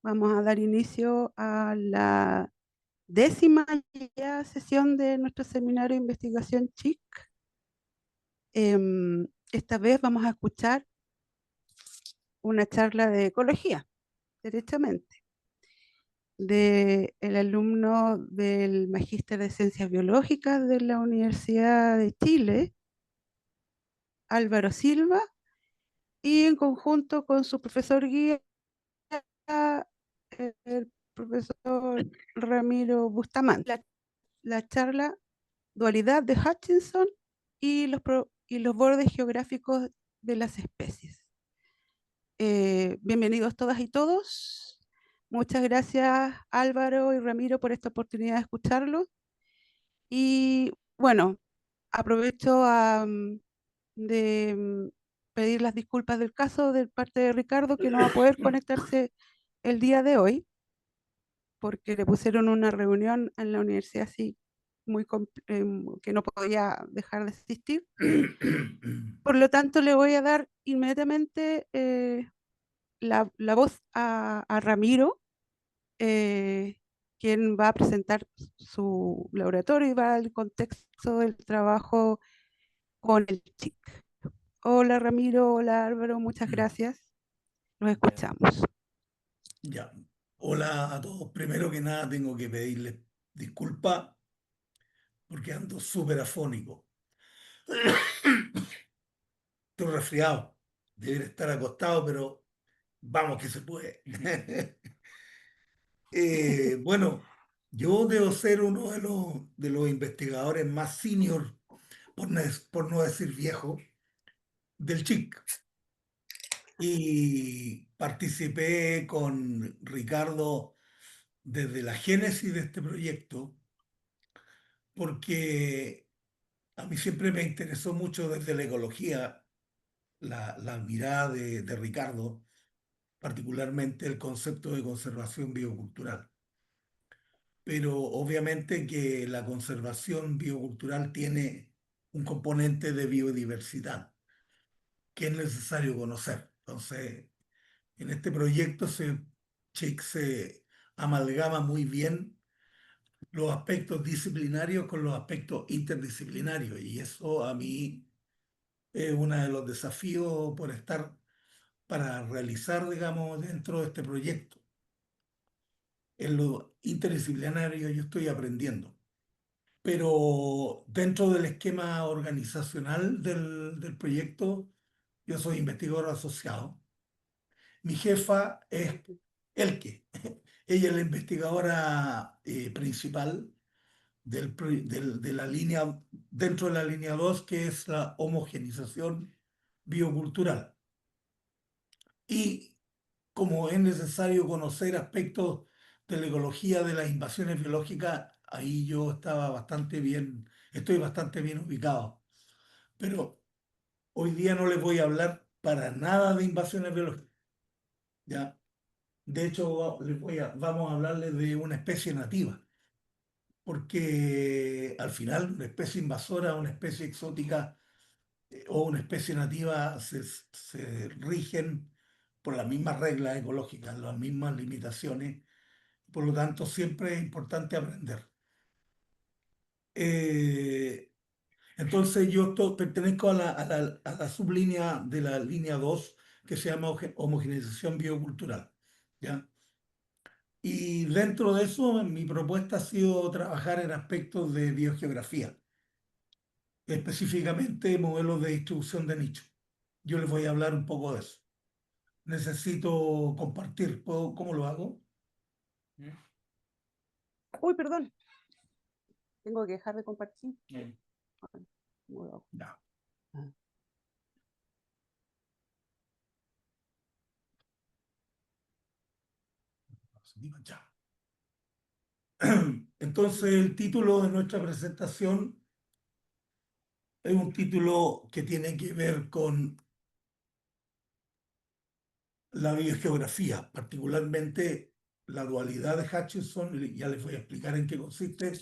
Vamos a dar inicio a la 10ª ya sesión de nuestro seminario de investigación CHIC. Esta vez vamos a escuchar una charla de ecología, derechamente, del alumno del Magíster de Ciencias Biológicas de la Universidad de Chile, Álvaro Silva, y en conjunto con su profesor guía, el profesor Ramiro Bustamante. La charla Dualidad de Hutchinson y los bordes geográficos de las especies. Bienvenidos todas y todos. Muchas gracias Álvaro y Ramiro por esta oportunidad de escucharlo. Y bueno, aprovecho de pedir las disculpas del caso de parte de Ricardo, que no va a poder conectarse el día de hoy, porque le pusieron una reunión en la universidad así que no podía dejar de asistir. Por lo tanto, le voy a dar inmediatamente la voz a Ramiro, eh, quien va a presentar su laboratorio y va al contexto del trabajo con el CHIC. Hola Ramiro, hola Álvaro, muchas gracias. Los escuchamos. Ya. Hola a todos. Primero que nada tengo que pedirles disculpas porque ando súper afónico. Estoy resfriado. Debería estar acostado, pero vamos que se puede. Bueno, yo debo ser uno de los investigadores más senior, por no decir viejo, del CHIC. Y participé con Ricardo desde la génesis de este proyecto, porque a mí siempre me interesó mucho desde la ecología la mirada de Ricardo, particularmente el concepto de conservación biocultural. Pero obviamente que la conservación biocultural tiene un componente de biodiversidad que es necesario conocer. Entonces, en este proyecto Chick se amalgama muy bien los aspectos disciplinarios con los aspectos interdisciplinarios, y eso a mí es uno de los desafíos por estar para realizar, digamos, dentro de este proyecto. En lo interdisciplinario yo estoy aprendiendo, pero dentro del esquema organizacional del proyecto, yo soy investigador asociado. Mi jefa es Elke. Ella es la investigadora principal de la línea, dentro de la línea 2, que es la homogenización biocultural. Y como es necesario conocer aspectos de la ecología de las invasiones biológicas, ahí yo estoy bastante bien ubicado. Pero hoy día no les voy a hablar para nada de invasiones biológicas, ¿ya? De hecho, vamos a hablarles de una especie nativa, porque al final una especie invasora, una especie exótica o una especie nativa se rigen por las mismas reglas ecológicas, las mismas limitaciones. Por lo tanto, siempre es importante aprender. Eh, entonces, pertenezco a la sublínea de la línea 2, que se llama homogeneización biocultural, ¿ya? Y dentro de eso, mi propuesta ha sido trabajar en aspectos de biogeografía, específicamente modelos de distribución de nicho. Yo les voy a hablar un poco de eso. Necesito compartir. ¿Cómo lo hago? Uy, perdón, tengo que dejar de compartir. Mm. Bueno, Ya. Ya. Entonces, el título de nuestra presentación es un título que tiene que ver con la biogeografía, particularmente la dualidad de Hutchinson, y ya les voy a explicar en qué consiste,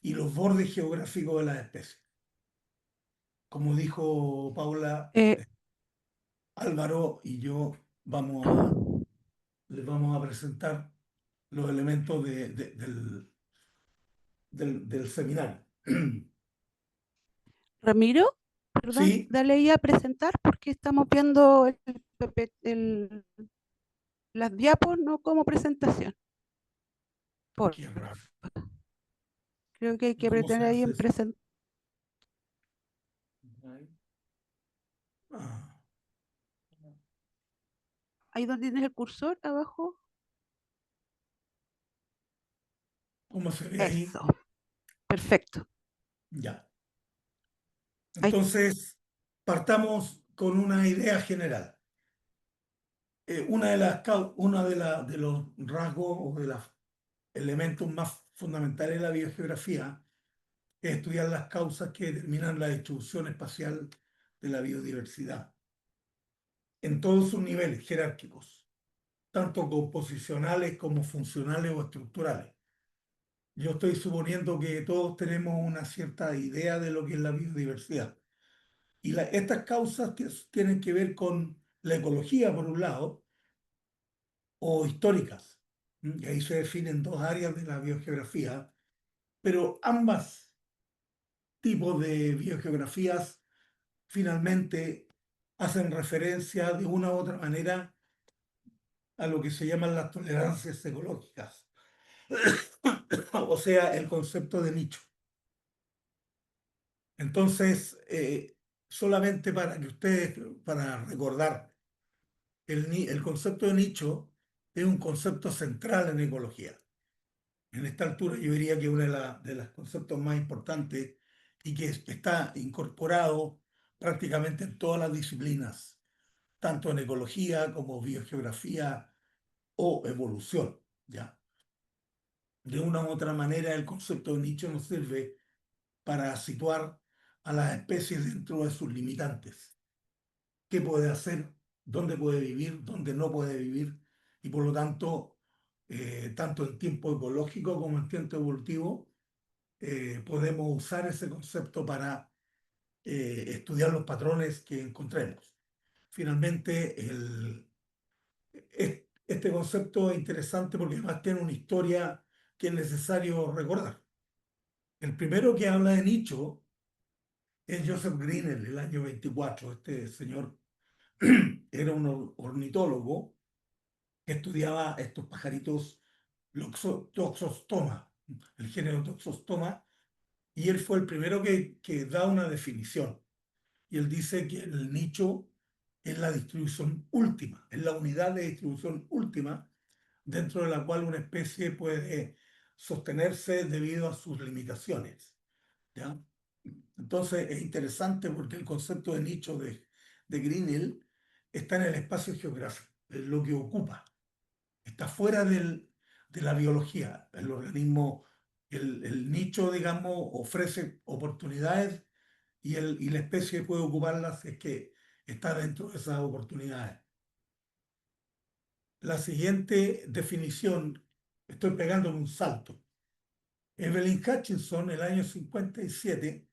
y los bordes geográficos de las especies. Como dijo Paula, eh, Álvaro y yo vamos les vamos a presentar los elementos del seminario. Ramiro, perdón, Sí, dale ahí a presentar porque estamos viendo las diapos no como presentación. Por, qué raro. creo que hay ¿Y que cómo se apretar ahí hace en eso? presentar. Ah, Ahí donde tienes el cursor abajo. ¿cómo se ve ahí? Eso, perfecto. Ya. Ahí, Entonces, partamos con una idea general. De los rasgos o de los elementos más fundamentales de la biogeografía es estudiar las causas que determinan la distribución espacial de la biodiversidad en todos sus niveles jerárquicos, tanto composicionales como funcionales o estructurales. Yo estoy suponiendo que todos tenemos una cierta idea de lo que es la biodiversidad. Y estas causas tienen que ver con la ecología, por un lado, o históricas. Y ahí se definen dos áreas de la biogeografía, pero ambas tipos de biogeografías finalmente hacen referencia de una u otra manera a lo que se llaman las tolerancias ecológicas, o sea, el concepto de nicho. Entonces, solamente para que ustedes, para recordar, el concepto de nicho es un concepto central en ecología. En esta altura yo diría que uno de los conceptos más importantes y que está incorporado prácticamente en todas las disciplinas, tanto en ecología como biogeografía o evolución, ¿ya? De una u otra manera, el concepto de nicho nos sirve para situar a las especies dentro de sus limitantes. ¿Qué puede hacer? ¿Dónde puede vivir? ¿Dónde no puede vivir? Y por lo tanto, tanto en tiempo ecológico como en tiempo evolutivo, podemos usar ese concepto para estudiar los patrones que encontremos. Finalmente, este concepto es interesante porque además tiene una historia que es necesario recordar. El primero que habla de nicho es Joseph Greenell, el año 24. Este señor era un ornitólogo que estudiaba estos pajaritos Toxostoma, el género Toxostoma, y él fue el primero que da una definición. Y él dice que el nicho es la distribución última, es la unidad de distribución última dentro de la cual una especie puede sostenerse debido a sus limitaciones. ¿Ya? Entonces es interesante porque el concepto de nicho de Greenhill está en el espacio geográfico, en lo que ocupa, está fuera de la biología. El organismo, el nicho, digamos, ofrece oportunidades y la especie puede ocuparlas si es que está dentro de esas oportunidades. La siguiente definición, estoy pegando un salto. Evelyn Hutchinson, el año 57,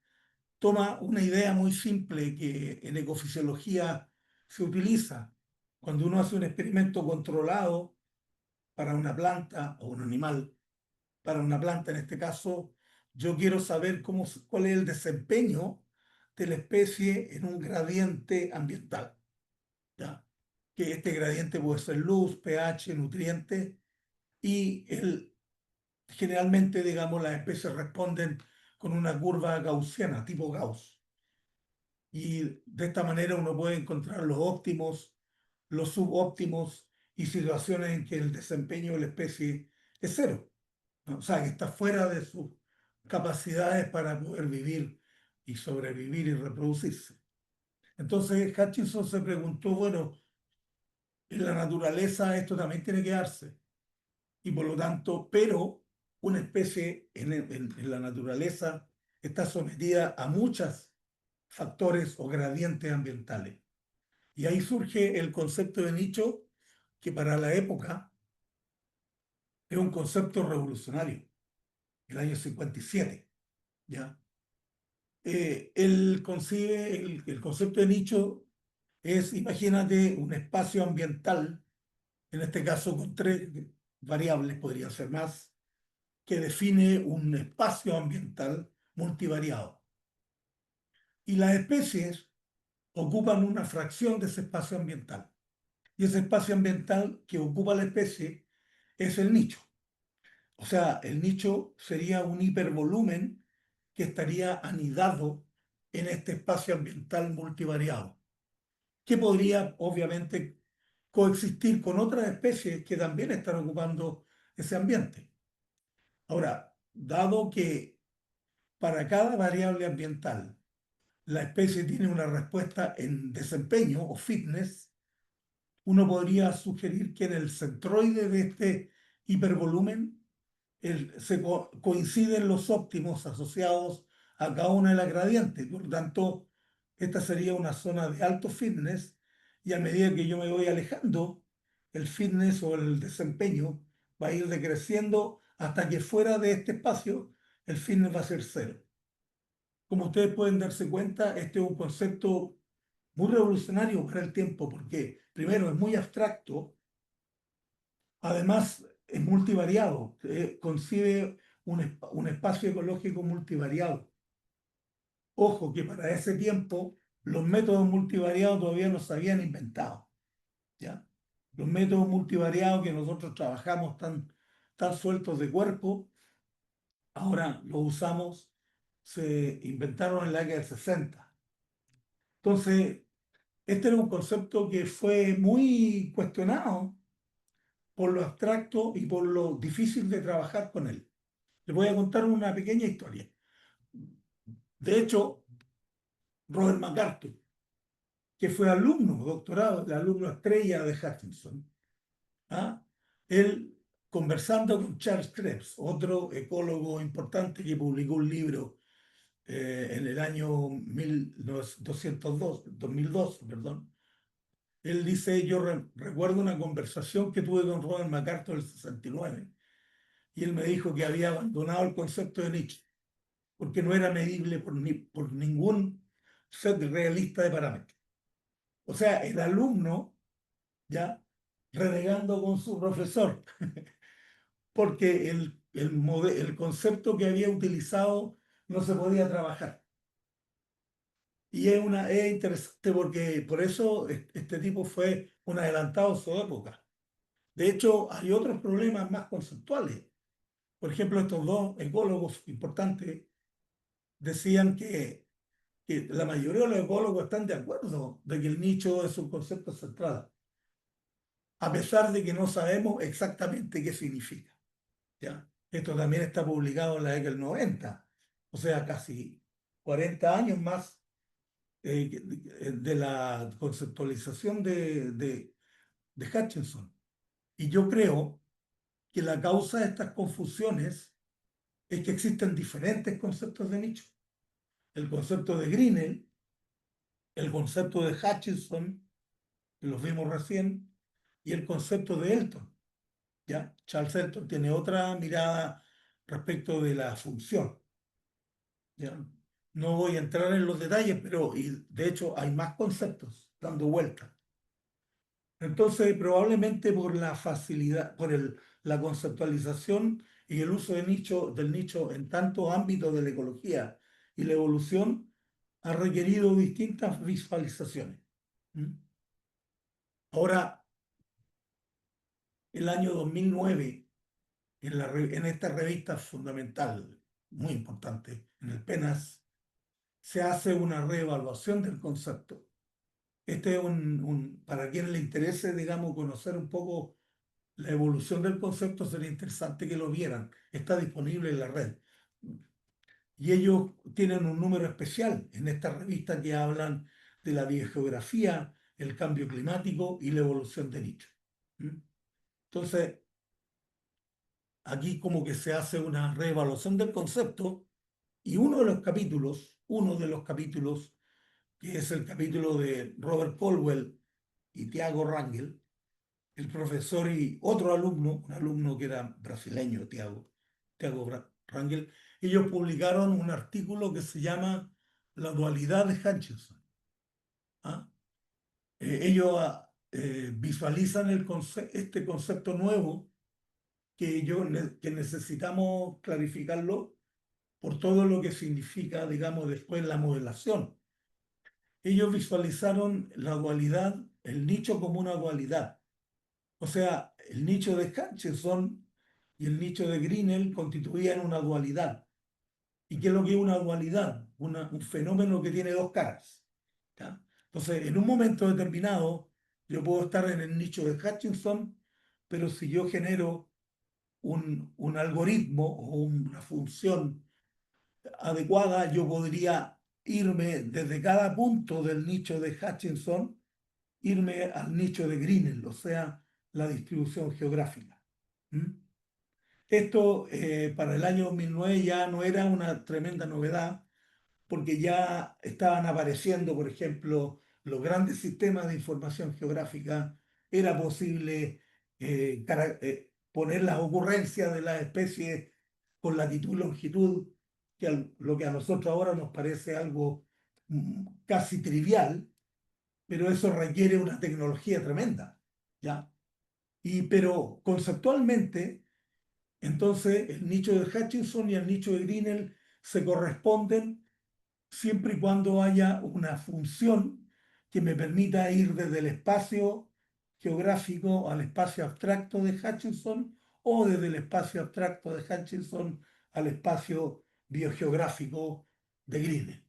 toma una idea muy simple que en ecofisiología se utiliza. Cuando uno hace un experimento controlado para una planta o un animal, para una planta en este caso, yo quiero saber cuál es el desempeño de la especie en un gradiente ambiental. ¿Ya? Que este gradiente puede ser luz, pH, nutrientes, y generalmente, digamos, las especies responden con una curva gaussiana, tipo Gauss. Y de esta manera uno puede encontrar los óptimos, los subóptimos y situaciones en que el desempeño de la especie es cero, ¿no? O sea, que está fuera de sus capacidades para poder vivir y sobrevivir y reproducirse. Entonces Hutchinson se preguntó, bueno, en la naturaleza esto también tiene que darse. Y por lo tanto, pero una especie en la naturaleza está sometida a muchos factores o gradientes ambientales. Y ahí surge el concepto de nicho, que para la época es un concepto revolucionario, el año 57, ¿ya? Él concibe el concepto de nicho es, imagínate, un espacio ambiental en este caso con tres variables, podría ser más, que define un espacio ambiental multivariado. Y las especies ocupan una fracción de ese espacio ambiental. Y ese espacio ambiental que ocupa la especie es el nicho. O sea, el nicho sería un hipervolumen que estaría anidado en este espacio ambiental multivariado, que podría obviamente coexistir con otras especies que también están ocupando ese ambiente. Ahora, dado que para cada variable ambiental la especie tiene una respuesta en desempeño o fitness, uno podría sugerir que en el centroide de este hipervolumen coinciden los óptimos asociados a cada una de las gradientes. Por lo tanto, esta sería una zona de alto fitness y a medida que yo me voy alejando, el fitness o el desempeño va a ir decreciendo hasta que fuera de este espacio el fitness va a ser cero. Como ustedes pueden darse cuenta, este es un concepto muy revolucionario para el tiempo porque primero es muy abstracto. Además, es multivariado, concibe un espacio ecológico multivariado. Ojo que para ese tiempo los métodos multivariados todavía no se habían inventado, ¿ya? Los métodos multivariados que nosotros trabajamos tan sueltos de cuerpo, ahora los usamos, se inventaron en la década del 60. Entonces, este era un concepto que fue muy cuestionado por lo abstracto y por lo difícil de trabajar con él. Les voy a contar una pequeña historia. De hecho, Robert McCarthy, que fue alumno, doctorado, el alumno estrella de Hutchinson, ¿ah? Él, conversando con Charles Krebs, otro ecólogo importante que publicó un libro en el año 2002, perdón, él dice, yo recuerdo una conversación que tuve con Robert McCarthy en el 69, y él me dijo que había abandonado el concepto de Nietzsche porque no era medible por ningún set realista de parámetros. O sea, el alumno ya renegando con su profesor, porque el concepto que había utilizado no se podía trabajar. Y es interesante porque por eso este tipo fue un adelantado a su época. De hecho, hay otros problemas más conceptuales. Por ejemplo, estos dos ecólogos importantes decían que la mayoría de los ecólogos están de acuerdo de que el nicho es un concepto central, a pesar de que no sabemos exactamente qué significa, ¿ya? Esto también está publicado en la década del 90, o sea, casi 40 años más de la conceptualización de Hutchinson. Y yo creo que la causa de estas confusiones es que existen diferentes conceptos de nicho. El concepto de Grinnell, el concepto de Hutchinson, que los vimos recién, y el concepto de Elton, ¿ya? Charles Elton tiene otra mirada respecto de la función, ¿ya? No voy a entrar en los detalles, pero y de hecho hay más conceptos dando vueltas. Entonces, probablemente por la facilidad, la conceptualización y el uso del nicho en tantos ámbitos de la ecología y la evolución, ha requerido distintas visualizaciones. ¿Mm? Ahora, el año 2009 en esta revista fundamental, muy importante, en el PENAS, se hace una reevaluación del concepto. Este es para quien le interese, digamos, conocer un poco la evolución del concepto, sería interesante que lo vieran. Está disponible en la red. Y ellos tienen un número especial en esta revista que hablan de la biogeografía, el cambio climático y la evolución de nicho. ¿Mm? Entonces, aquí como que se hace una reevaluación del concepto y uno de los capítulos, que es el capítulo de Robert Colwell y Tiago Rangel, el profesor y otro alumno, un alumno que era brasileño, Tiago Rangel, ellos publicaron un artículo que se llama La dualidad de Hutchinson. ¿Ah? Ellos visualizan este concepto nuevo que necesitamos clarificarlo por todo lo que significa, digamos, después la modelación. Ellos visualizaron la dualidad, el nicho como una dualidad. O sea, el nicho de Hutchinson y el nicho de Grinnell constituían una dualidad. ¿Y qué es lo que es una dualidad? Un fenómeno que tiene dos caras. ¿Ya? Entonces, en un momento determinado, yo puedo estar en el nicho de Hutchinson, pero si yo genero un algoritmo o una función adecuada, yo podría irme desde cada punto del nicho de Hutchinson, irme al nicho de Grinnell, o sea, la distribución geográfica. ¿Mm? Esto para el año 2009 ya no era una tremenda novedad, porque ya estaban apareciendo, por ejemplo, los grandes sistemas de información geográfica. Era posible poner las ocurrencias de las especies con latitud y longitud, lo que a nosotros ahora nos parece algo casi trivial, pero eso requiere una tecnología tremenda, ¿ya? Pero conceptualmente, entonces el nicho de Hutchinson y el nicho de Grinnell se corresponden siempre y cuando haya una función que me permita ir desde el espacio geográfico al espacio abstracto de Hutchinson o desde el espacio abstracto de Hutchinson al espacio biogeográfico de Grinnell,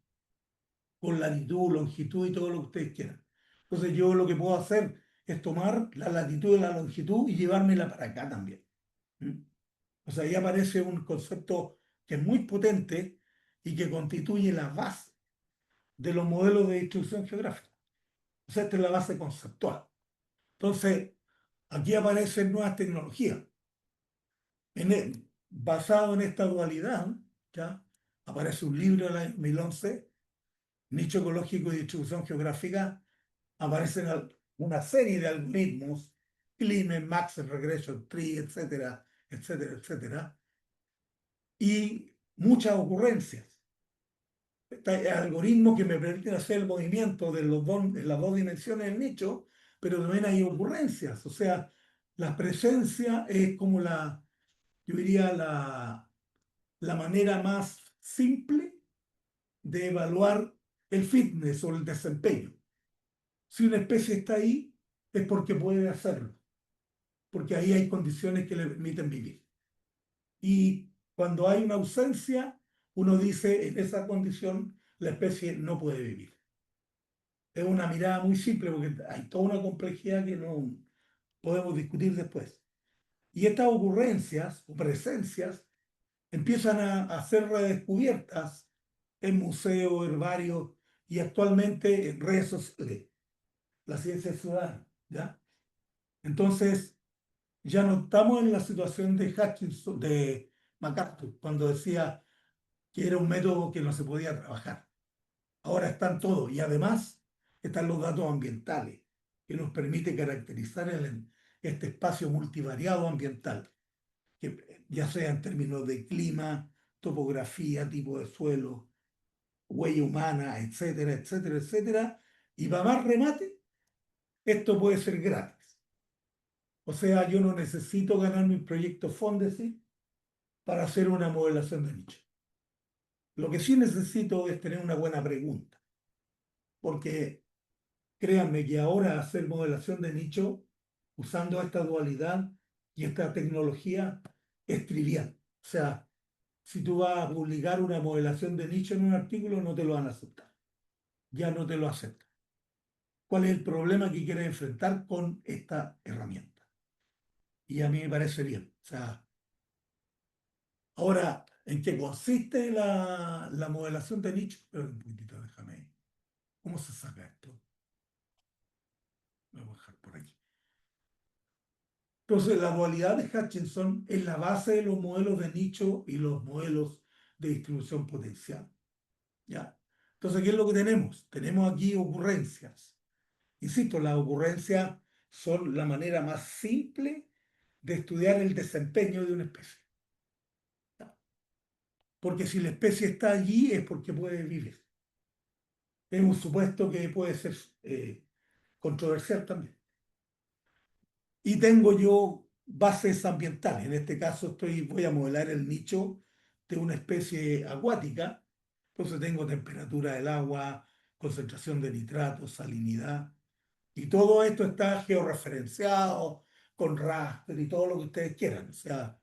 con latitud, longitud y todo lo que ustedes quieran. Entonces yo lo que puedo hacer es tomar la latitud y la longitud y llevármela para acá también. ¿Mm? O sea, ahí aparece un concepto que es muy potente y que constituye la base de los modelos de distribución geográfica. O sea, esta es la base conceptual. Entonces, aquí aparecen nuevas tecnologías. Basado en esta dualidad, ¿ya? Aparece un libro del año 2011, Nicho ecológico y distribución geográfica. Aparecen una serie de algoritmos, Clean, Max, Regression Tree, etcétera, etcétera, etcétera, y muchas ocurrencias. Algoritmos que me permiten hacer el movimiento de las dos dimensiones del nicho, pero también hay ocurrencias. O sea, la presencia es como yo diría, la manera más simple de evaluar el fitness o el desempeño. Si una especie está ahí, es porque puede hacerlo, porque ahí hay condiciones que le permiten vivir. Y cuando hay una ausencia, uno dice, en esa condición, la especie no puede vivir. Es una mirada muy simple porque hay toda una complejidad que no podemos discutir después. Y estas ocurrencias o presencias empiezan a ser redescubiertas en museos, herbarios y actualmente en redes sociales, la ciencia ciudadana, ¿ya? Entonces, ya no estamos en la situación de Hutchinson, de MacArthur, cuando decía que era un método que no se podía trabajar. Ahora están todos y además están los datos ambientales que nos permite caracterizar este espacio multivariado ambiental, que ya sea en términos de clima, topografía, tipo de suelo, huella humana, etcétera, etcétera, etcétera. Y para más remate, esto puede ser gratis. O sea, yo no necesito ganar mi proyecto Fondesit para hacer una modelación de nicho. Lo que sí necesito es tener una buena pregunta, porque créanme que ahora hacer modelación de nicho usando esta dualidad y esta tecnología es trivial. O sea, si tú vas a publicar una modelación de nicho en un artículo, no te lo van a aceptar. Ya no te lo aceptan. ¿Cuál es el problema que quieres enfrentar con esta herramienta? Y a mí me parece bien. O sea, ahora, ¿en qué consiste la modelación de nicho? Pero un poquitito, déjame. ¿Cómo se saca esto? Lo voy a dejar por aquí. Entonces, la dualidad de Hutchinson es la base de los modelos de nicho y los modelos de distribución potencial. ¿Ya? Entonces, ¿qué es lo que tenemos? Tenemos aquí ocurrencias. Insisto, las ocurrencias son la manera más simple de estudiar el desempeño de una especie. ¿Ya? Porque si la especie está allí es porque puede vivir. Es un supuesto que puede ser controversial también. Y tengo yo bases ambientales. En este caso voy a modelar el nicho de una especie acuática. Entonces tengo temperatura del agua, concentración de nitratos, salinidad. Y todo esto está georreferenciado con raster y todo lo que ustedes quieran. O sea,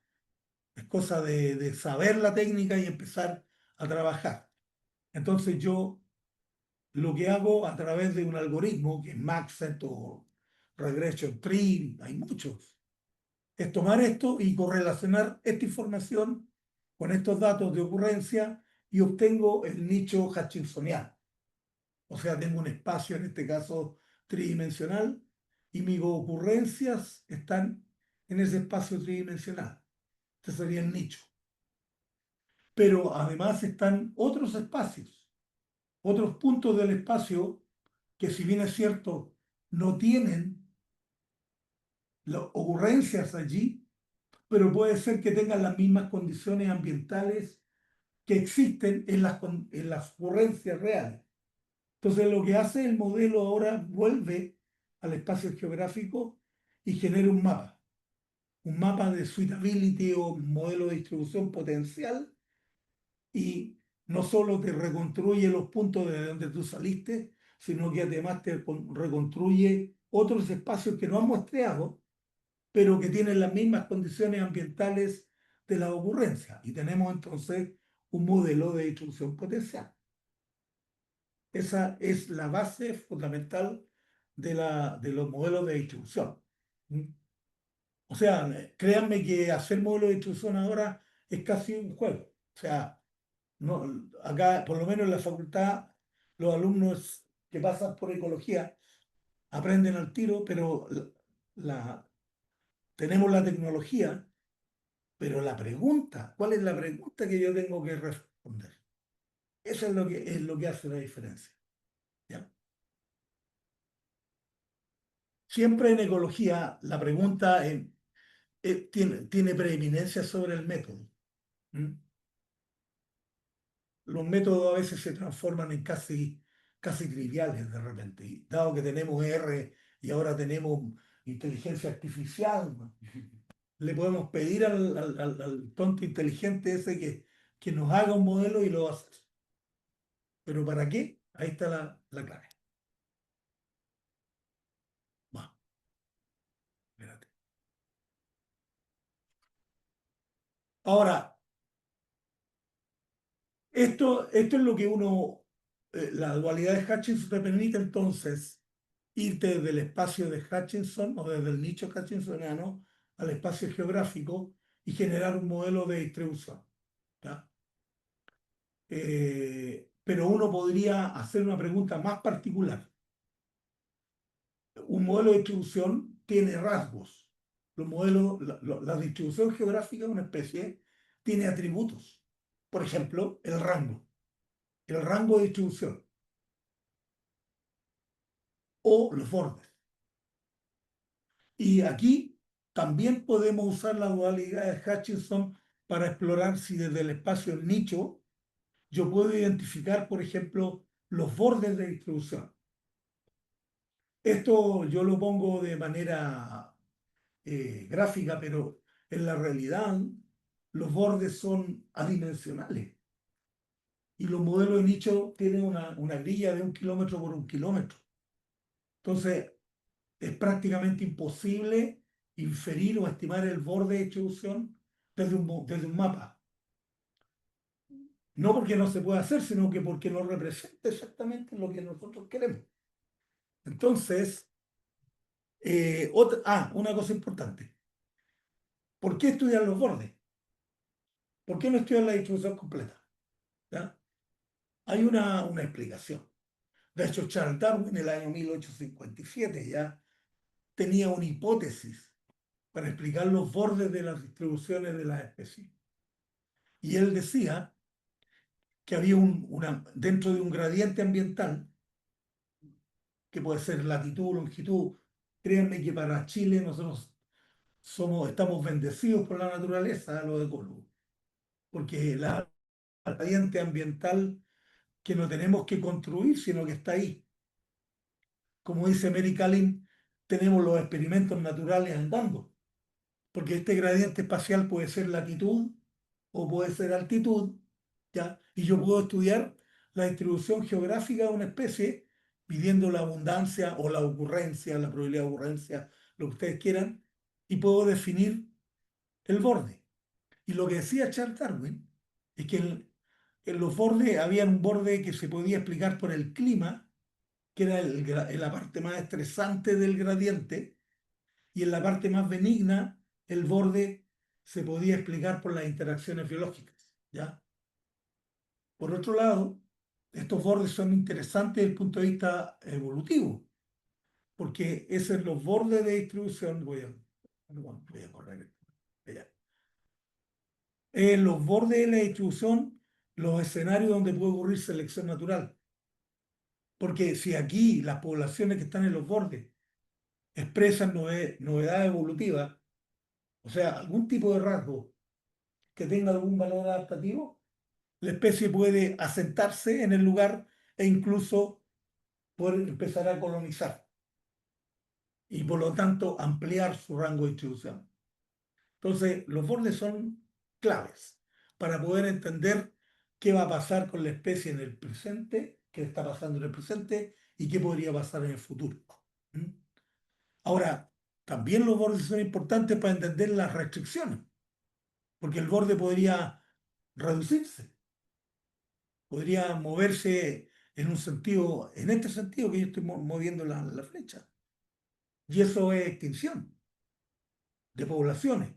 es cosa de saber la técnica y empezar a trabajar. Entonces yo lo que hago a través de un algoritmo que es Maxent o Regression Tree, hay muchos, es tomar esto y correlacionar esta información con estos datos de ocurrencia y obtengo el nicho hutchinsoniano. O sea, tengo un espacio, en este caso tridimensional, y mis ocurrencias están en ese espacio tridimensional. Este sería el nicho. Pero además están otros espacios, otros puntos del espacio que, si bien es cierto, no tienen las ocurrencias allí, pero puede ser que tengan las mismas condiciones ambientales que existen en las ocurrencias reales. Entonces, lo que hace el modelo ahora, vuelve al espacio geográfico y genera un mapa de suitability o modelo de distribución potencial, y no solo te reconstruye los puntos de donde tú saliste, sino que además te reconstruye otros espacios que no han muestreado, pero que tienen las mismas condiciones ambientales de la ocurrencia. Y tenemos entonces un modelo de distribución potencial. Esa es la base fundamental de los modelos de distribución. ¿Mm? O sea, créanme que hacer modelos de distribución ahora es casi un juego. O sea, no, acá, por lo menos en la facultad, los alumnos que pasan por ecología aprenden al tiro, pero tenemos la tecnología, pero la pregunta, ¿cuál es la pregunta que yo tengo que responder? Eso es lo que hace la diferencia. ¿Ya? Siempre en ecología la pregunta tiene preeminencia sobre el método. ¿Mm? Los métodos a veces se transforman en casi triviales de repente. Y dado que tenemos R y ahora tenemos inteligencia artificial, ¿no? Le podemos pedir al tonto inteligente ese que nos haga un modelo y lo va a hacer. ¿Pero para qué? Ahí está la clave. Bueno, espérate. Ahora, esto es lo que la dualidad de Hutchinson te permite entonces irte desde el espacio de Hutchinson o desde el nicho hutchinsoniano al espacio geográfico y generar un modelo de distribución. ¿Ya? Pero uno podría hacer una pregunta más particular. Un modelo de distribución tiene rasgos. La distribución geográfica de una especie tiene atributos. Por ejemplo, el rango de distribución o los bordes. Y aquí también podemos usar la dualidad de Hutchinson para explorar si desde el espacio nicho yo puedo identificar, por ejemplo, los bordes de distribución. Esto yo lo pongo de manera gráfica, pero en la realidad los bordes son adimensionales y los modelos de nicho tienen una grilla de 1 kilómetro por 1 kilómetro. Entonces, es prácticamente imposible inferir o estimar el borde de distribución desde un mapa. No porque no se pueda hacer, sino que porque no representa exactamente lo que nosotros queremos. Entonces, una cosa importante. ¿Por qué estudiar los bordes? ¿Por qué no estudiar la distribución completa? ¿Ya? Hay una explicación. De hecho, Charles Darwin en el año 1857 ya tenía una hipótesis para explicar los bordes de las distribuciones de las especies. Y él decía que había dentro de un gradiente ambiental, que puede ser latitud, longitud. Créanme que para Chile nosotros estamos bendecidos por la naturaleza, los ecólogos, porque la gradiente ambiental que no tenemos que construir, sino que está ahí. Como dice Mary Callen, tenemos los experimentos naturales andando, porque este gradiente espacial puede ser latitud o puede ser altitud, ¿ya? Y yo puedo estudiar la distribución geográfica de una especie midiendo la abundancia o la ocurrencia, la probabilidad de ocurrencia, lo que ustedes quieran, y puedo definir el borde. Y lo que decía Charles Darwin es que en los bordes había un borde que se podía explicar por el clima, que era la parte más estresante del gradiente, y en la parte más benigna, el borde se podía explicar por las interacciones biológicas, ¿ya? Por otro lado, estos bordes son interesantes desde el punto de vista evolutivo, porque esos son los bordes de distribución. Voy a correr esto. Ya. Los bordes de la distribución, los escenarios donde puede ocurrir selección natural. Porque si aquí las poblaciones que están en los bordes expresan novedades evolutivas, o sea, algún tipo de rasgo que tenga algún valor adaptativo, la especie puede asentarse en el lugar e incluso poder empezar a colonizar y por lo tanto ampliar su rango de distribución. Entonces, los bordes son claves para poder entender qué va a pasar con la especie en el presente, qué está pasando en el presente y qué podría pasar en el futuro. ¿Mm? Ahora, también los bordes son importantes para entender las restricciones, porque el borde podría reducirse, podría moverse en un sentido, en este sentido que yo estoy moviendo la flecha. Y eso es extinción de poblaciones.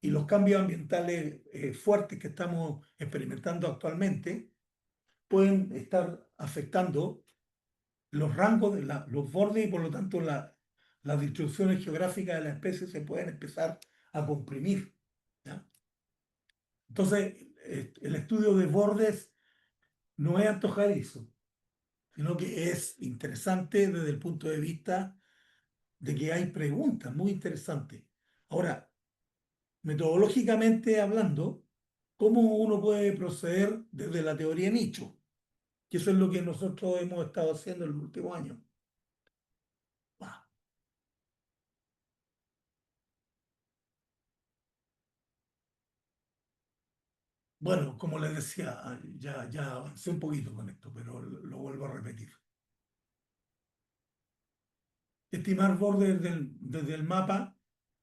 Y los cambios ambientales fuertes que estamos experimentando actualmente pueden estar afectando los rangos, los bordes y por lo tanto las distribuciones geográficas de la especie se pueden empezar a comprimir, ¿ya? Entonces, el estudio de bordes no es antojadizo, sino que es interesante desde el punto de vista de que hay preguntas muy interesantes. Ahora, metodológicamente hablando, ¿cómo uno puede proceder desde la teoría de nicho? Que eso es lo que nosotros hemos estado haciendo en los últimos años. Ah, bueno, como les decía, ya avancé un poquito con esto, pero lo vuelvo a repetir. Estimar bordes desde el mapa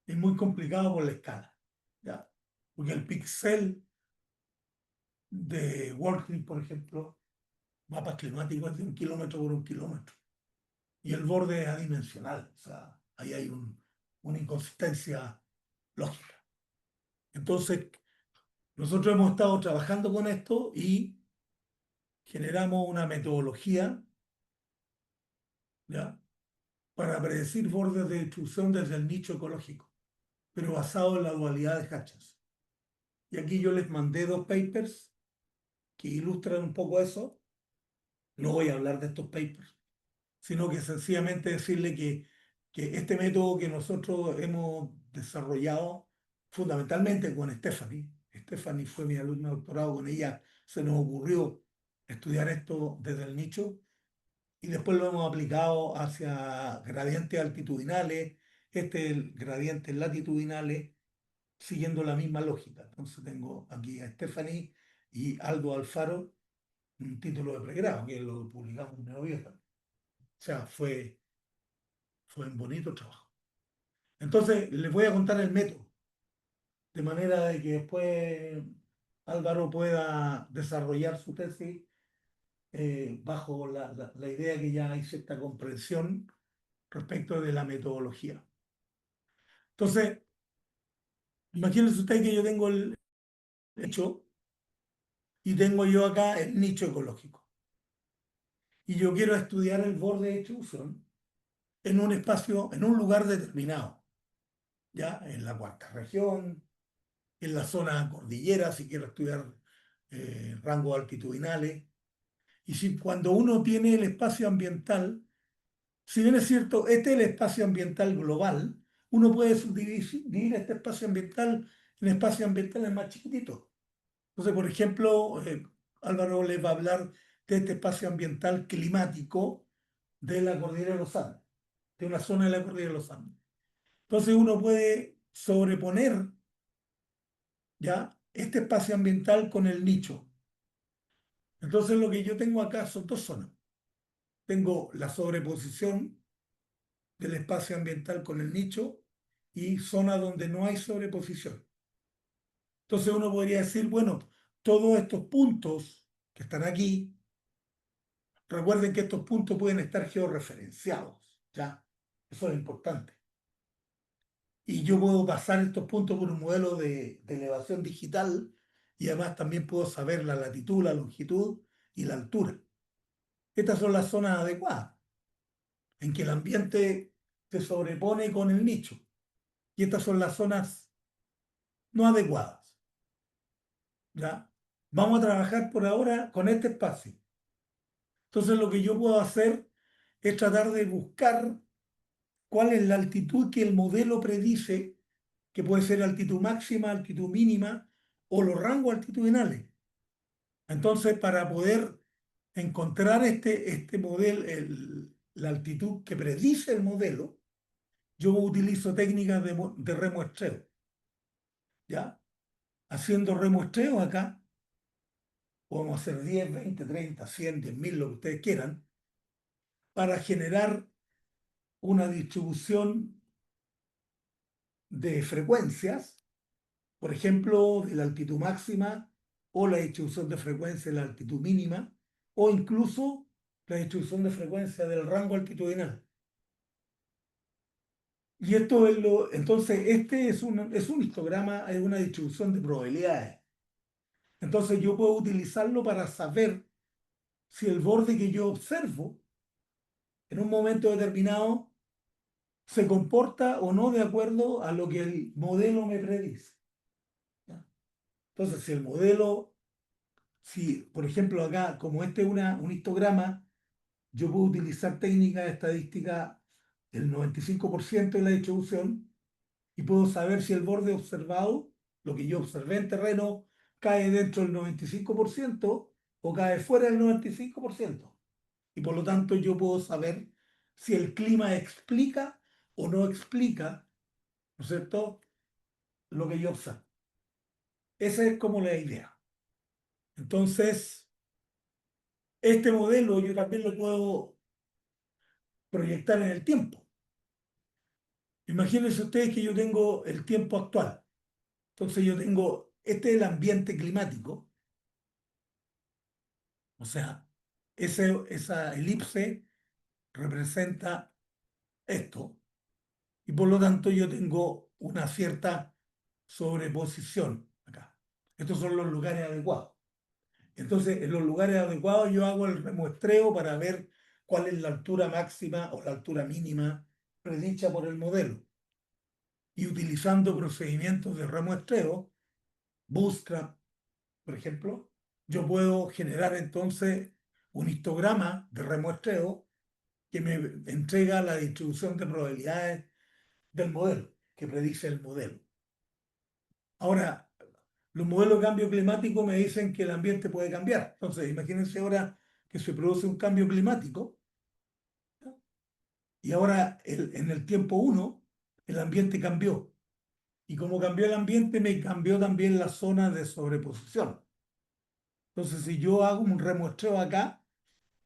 es muy complicado por la escala, ¿ya? Porque el píxel de Working, por ejemplo, mapas climáticos es de 1 kilómetro por 1 kilómetro. Y el borde es adimensional, o sea, ahí hay una inconsistencia lógica. Entonces, nosotros hemos estado trabajando con esto y generamos una metodología, ¿ya?, para predecir bordes de distribución desde el nicho ecológico, pero basado en la dualidad de Hutchins. Y aquí yo les mandé 2 papers que ilustran un poco eso. No voy a hablar de estos papers, sino que sencillamente decirle que este método que nosotros hemos desarrollado fundamentalmente con Stephanie. Stephanie fue mi alumna de doctorado, con ella se nos ocurrió estudiar esto desde el nicho y después lo hemos aplicado hacia gradientes altitudinales, gradientes latitudinales, siguiendo la misma lógica. Entonces tengo aquí a Stephanie y Aldo Alfaro, un título de pregrado, que lo publicamos en noviembre. O sea, fue un bonito trabajo. Entonces, les voy a contar el método, de manera de que después Álvaro pueda desarrollar su tesis bajo la idea que ya hay cierta comprensión respecto de la metodología. Entonces, imagínense ustedes que yo tengo el hecho y tengo yo acá el nicho ecológico. Y yo quiero estudiar el borde de distribución en un espacio, en un lugar determinado, ya en la cuarta región, en la zona cordillera, si quiero estudiar rangos altitudinales. Y si cuando uno tiene el espacio ambiental, si bien es cierto, este es el espacio ambiental global, uno puede subdividir este espacio ambiental en espacios ambientales más chiquititos. Entonces, por ejemplo, Álvaro les va a hablar de este espacio ambiental climático de la cordillera de los Andes. de una zona de la cordillera de los Andes. Entonces uno puede sobreponer ya este espacio ambiental con el nicho. Entonces lo que yo tengo acá son dos zonas. Tengo la sobreposición del espacio ambiental con el nicho y zona donde no hay sobreposición. Entonces uno podría decir, bueno, todos estos puntos que están aquí, recuerden que estos puntos pueden estar georreferenciados, ¿ya? Eso es importante. Y yo puedo pasar estos puntos por un modelo de elevación digital y además también puedo saber la latitud, la longitud y la altura. Estas son las zonas adecuadas, en que el ambiente se sobrepone con el nicho. Y estas son las zonas no adecuadas, ¿ya? Vamos a trabajar por ahora con este espacio. Entonces lo que yo puedo hacer es tratar de buscar cuál es la altitud que el modelo predice, que puede ser altitud máxima, altitud mínima o los rangos altitudinales. Entonces, para poder encontrar este modelo, la altitud que predice el modelo, yo utilizo técnicas de remuestreo, ¿ya? Haciendo remuestreo acá, podemos hacer 10, 20, 30, 100, 10.000, lo que ustedes quieran, para generar una distribución de frecuencias, por ejemplo, de la altitud máxima o la distribución de frecuencia de la altitud mínima o incluso la distribución de frecuencia del rango altitudinal. Y esto es entonces, este es un histograma, es una distribución de probabilidades. Entonces yo puedo utilizarlo para saber si el borde que yo observo en un momento determinado se comporta o no de acuerdo a lo que el modelo me predice. ¿Ya? Entonces, si el modelo, si por ejemplo acá, como este es un histograma, yo puedo utilizar técnicas estadísticas del 95% de la distribución y puedo saber si el borde observado, lo que yo observé en terreno, cae dentro del 95% o cae fuera del 95%. Y por lo tanto yo puedo saber si el clima explica o no explica, ¿no es cierto?, lo que yo observo. Esa es como la idea. Entonces, este modelo yo también lo puedo proyectar en el tiempo. Imagínense ustedes que yo tengo el tiempo actual. Entonces yo tengo, este es el ambiente climático, o sea, esa elipse representa esto, y por lo tanto yo tengo una cierta sobreposición acá. Estos son los lugares adecuados. Entonces, en los lugares adecuados yo hago el remuestreo para ver cuál es la altura máxima o la altura mínima predicha por el modelo. Y utilizando procedimientos de remuestreo, Bootstrap, por ejemplo, yo puedo generar entonces un histograma de remuestreo que me entrega la distribución de probabilidades del modelo, que predice el modelo. Ahora, los modelos de cambio climático me dicen que el ambiente puede cambiar. Entonces, imagínense ahora que se produce un cambio climático, ¿no? Y ahora en el tiempo uno el ambiente cambió. Y como cambió el ambiente, me cambió también la zona de sobreposición. Entonces, si yo hago un remuestreo acá,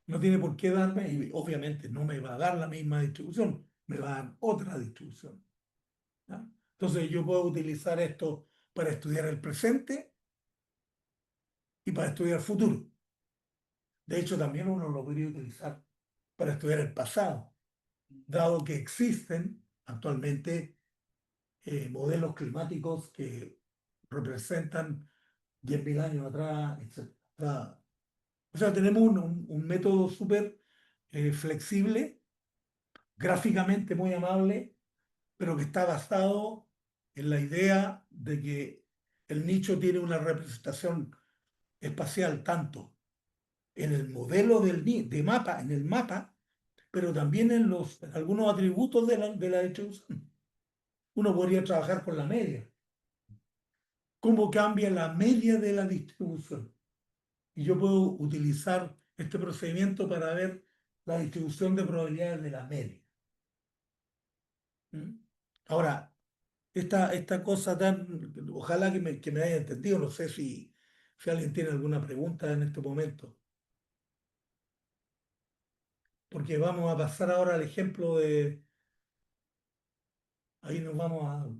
no tiene por qué darme, y obviamente no me va a dar la misma distribución, me va a dar otra distribución, ¿ya? Entonces, yo puedo utilizar esto para estudiar el presente y para estudiar el futuro. De hecho, también uno lo podría utilizar para estudiar el pasado, dado que existen actualmente modelos climáticos que representan 10.000 años atrás, etc. O sea, tenemos un método súper flexible, gráficamente muy amable, pero que está basado en la idea de que el nicho tiene una representación espacial tanto en el modelo de mapa, en el mapa, pero también en algunos atributos de la distribución. Uno podría trabajar con la media. ¿Cómo cambia la media de la distribución? Y yo puedo utilizar este procedimiento para ver la distribución de probabilidades de la media. ¿Mm? Ahora, esta cosa tan, ojalá que me haya entendido, no sé si alguien tiene alguna pregunta en este momento, porque vamos a pasar ahora al ejemplo de, ahí nos vamos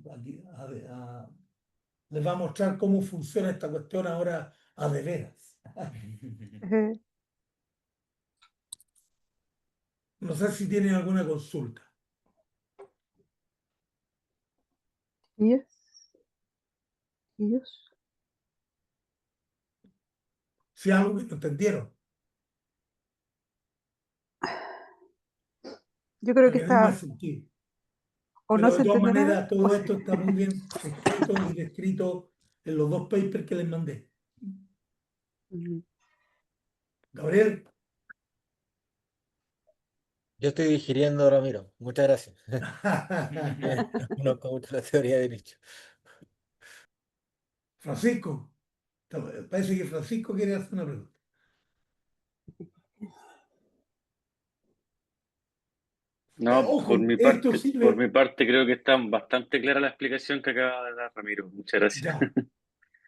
les va a mostrar cómo funciona esta cuestión ahora a de veras. Ujú. No sé si tienen alguna consulta, Yes, yes. si hay algo que no entendieron, Yo creo para que que tenga está, sentido. o no Pero de se todas entenderá, maneras, o todo sí. esto está muy bien escrito y descrito en los dos papers que les mandé. Ujú. Gabriel, Yo estoy digiriendo, Ramiro. Muchas gracias. No conozco mucho la teoría de Nietzsche. Francisco, parece que Francisco quiere hacer una pregunta. No, Ojo, esto por sirve, mi parte creo que está bastante clara la explicación que acaba de dar Ramiro. Muchas gracias.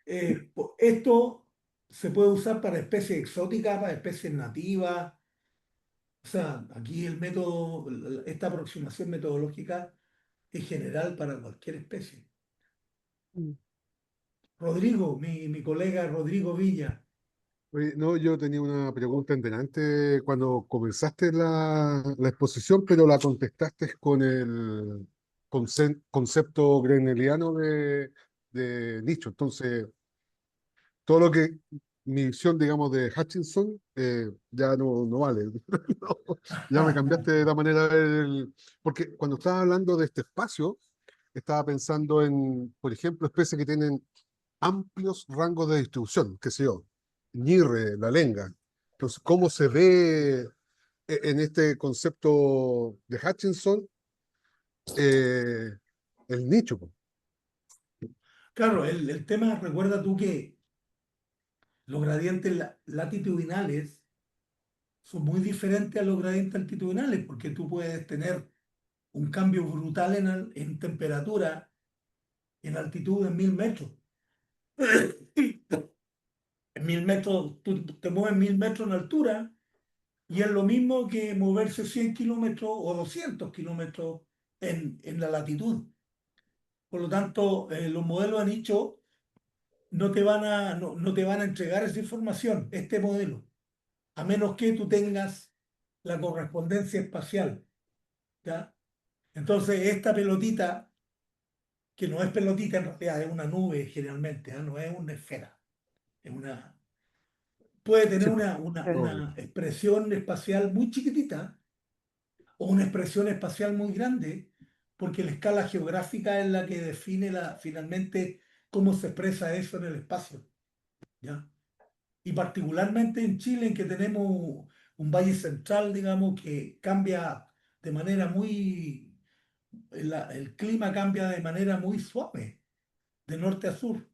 ya, esto se puede usar para especies exóticas, para especies nativas. O sea, aquí el método, esta aproximación metodológica es general para cualquier especie. Mm. Rodrigo, mi colega Rodrigo Villa. Oye, no, yo tenía una pregunta en delante cuando comenzaste la exposición, pero la contestaste con el concepto greneliano de nicho. Entonces, todo lo que mi visión, digamos, de Hutchinson ya no vale. No, ya me cambiaste de la manera de ver porque cuando estaba hablando de este espacio, estaba pensando en, por ejemplo, especies que tienen amplios rangos de distribución, qué sé yo, Ñirre, la lenga. Entonces, ¿cómo se ve en este concepto de Hutchinson eh, el nicho? Po? Claro, el tema, recuerda tú que los gradientes latitudinales son muy diferentes a los gradientes altitudinales, porque tú puedes tener un cambio brutal en temperatura, en altitud en 1000 metros. En 1000 metros, tú te mueves 1000 metros en altura y es lo mismo que moverse 100 kilómetros o 200 kilómetros en la latitud. Por lo tanto, los modelos han dicho no te van a entregar esa información, este modelo, a menos que tú tengas la correspondencia espacial, ¿ya? Entonces, esta pelotita, que no es pelotita en realidad, es una nube generalmente, ¿ah? No es una esfera, es puede tener Sí, po, obvio. una expresión espacial muy chiquitita o una expresión espacial muy grande, porque la escala geográfica es la que define finalmente cómo se expresa eso en el espacio, ¿ya? Y particularmente en Chile, en que tenemos un valle central, digamos, que cambia de manera muy, el clima cambia de manera muy suave, de norte a sur,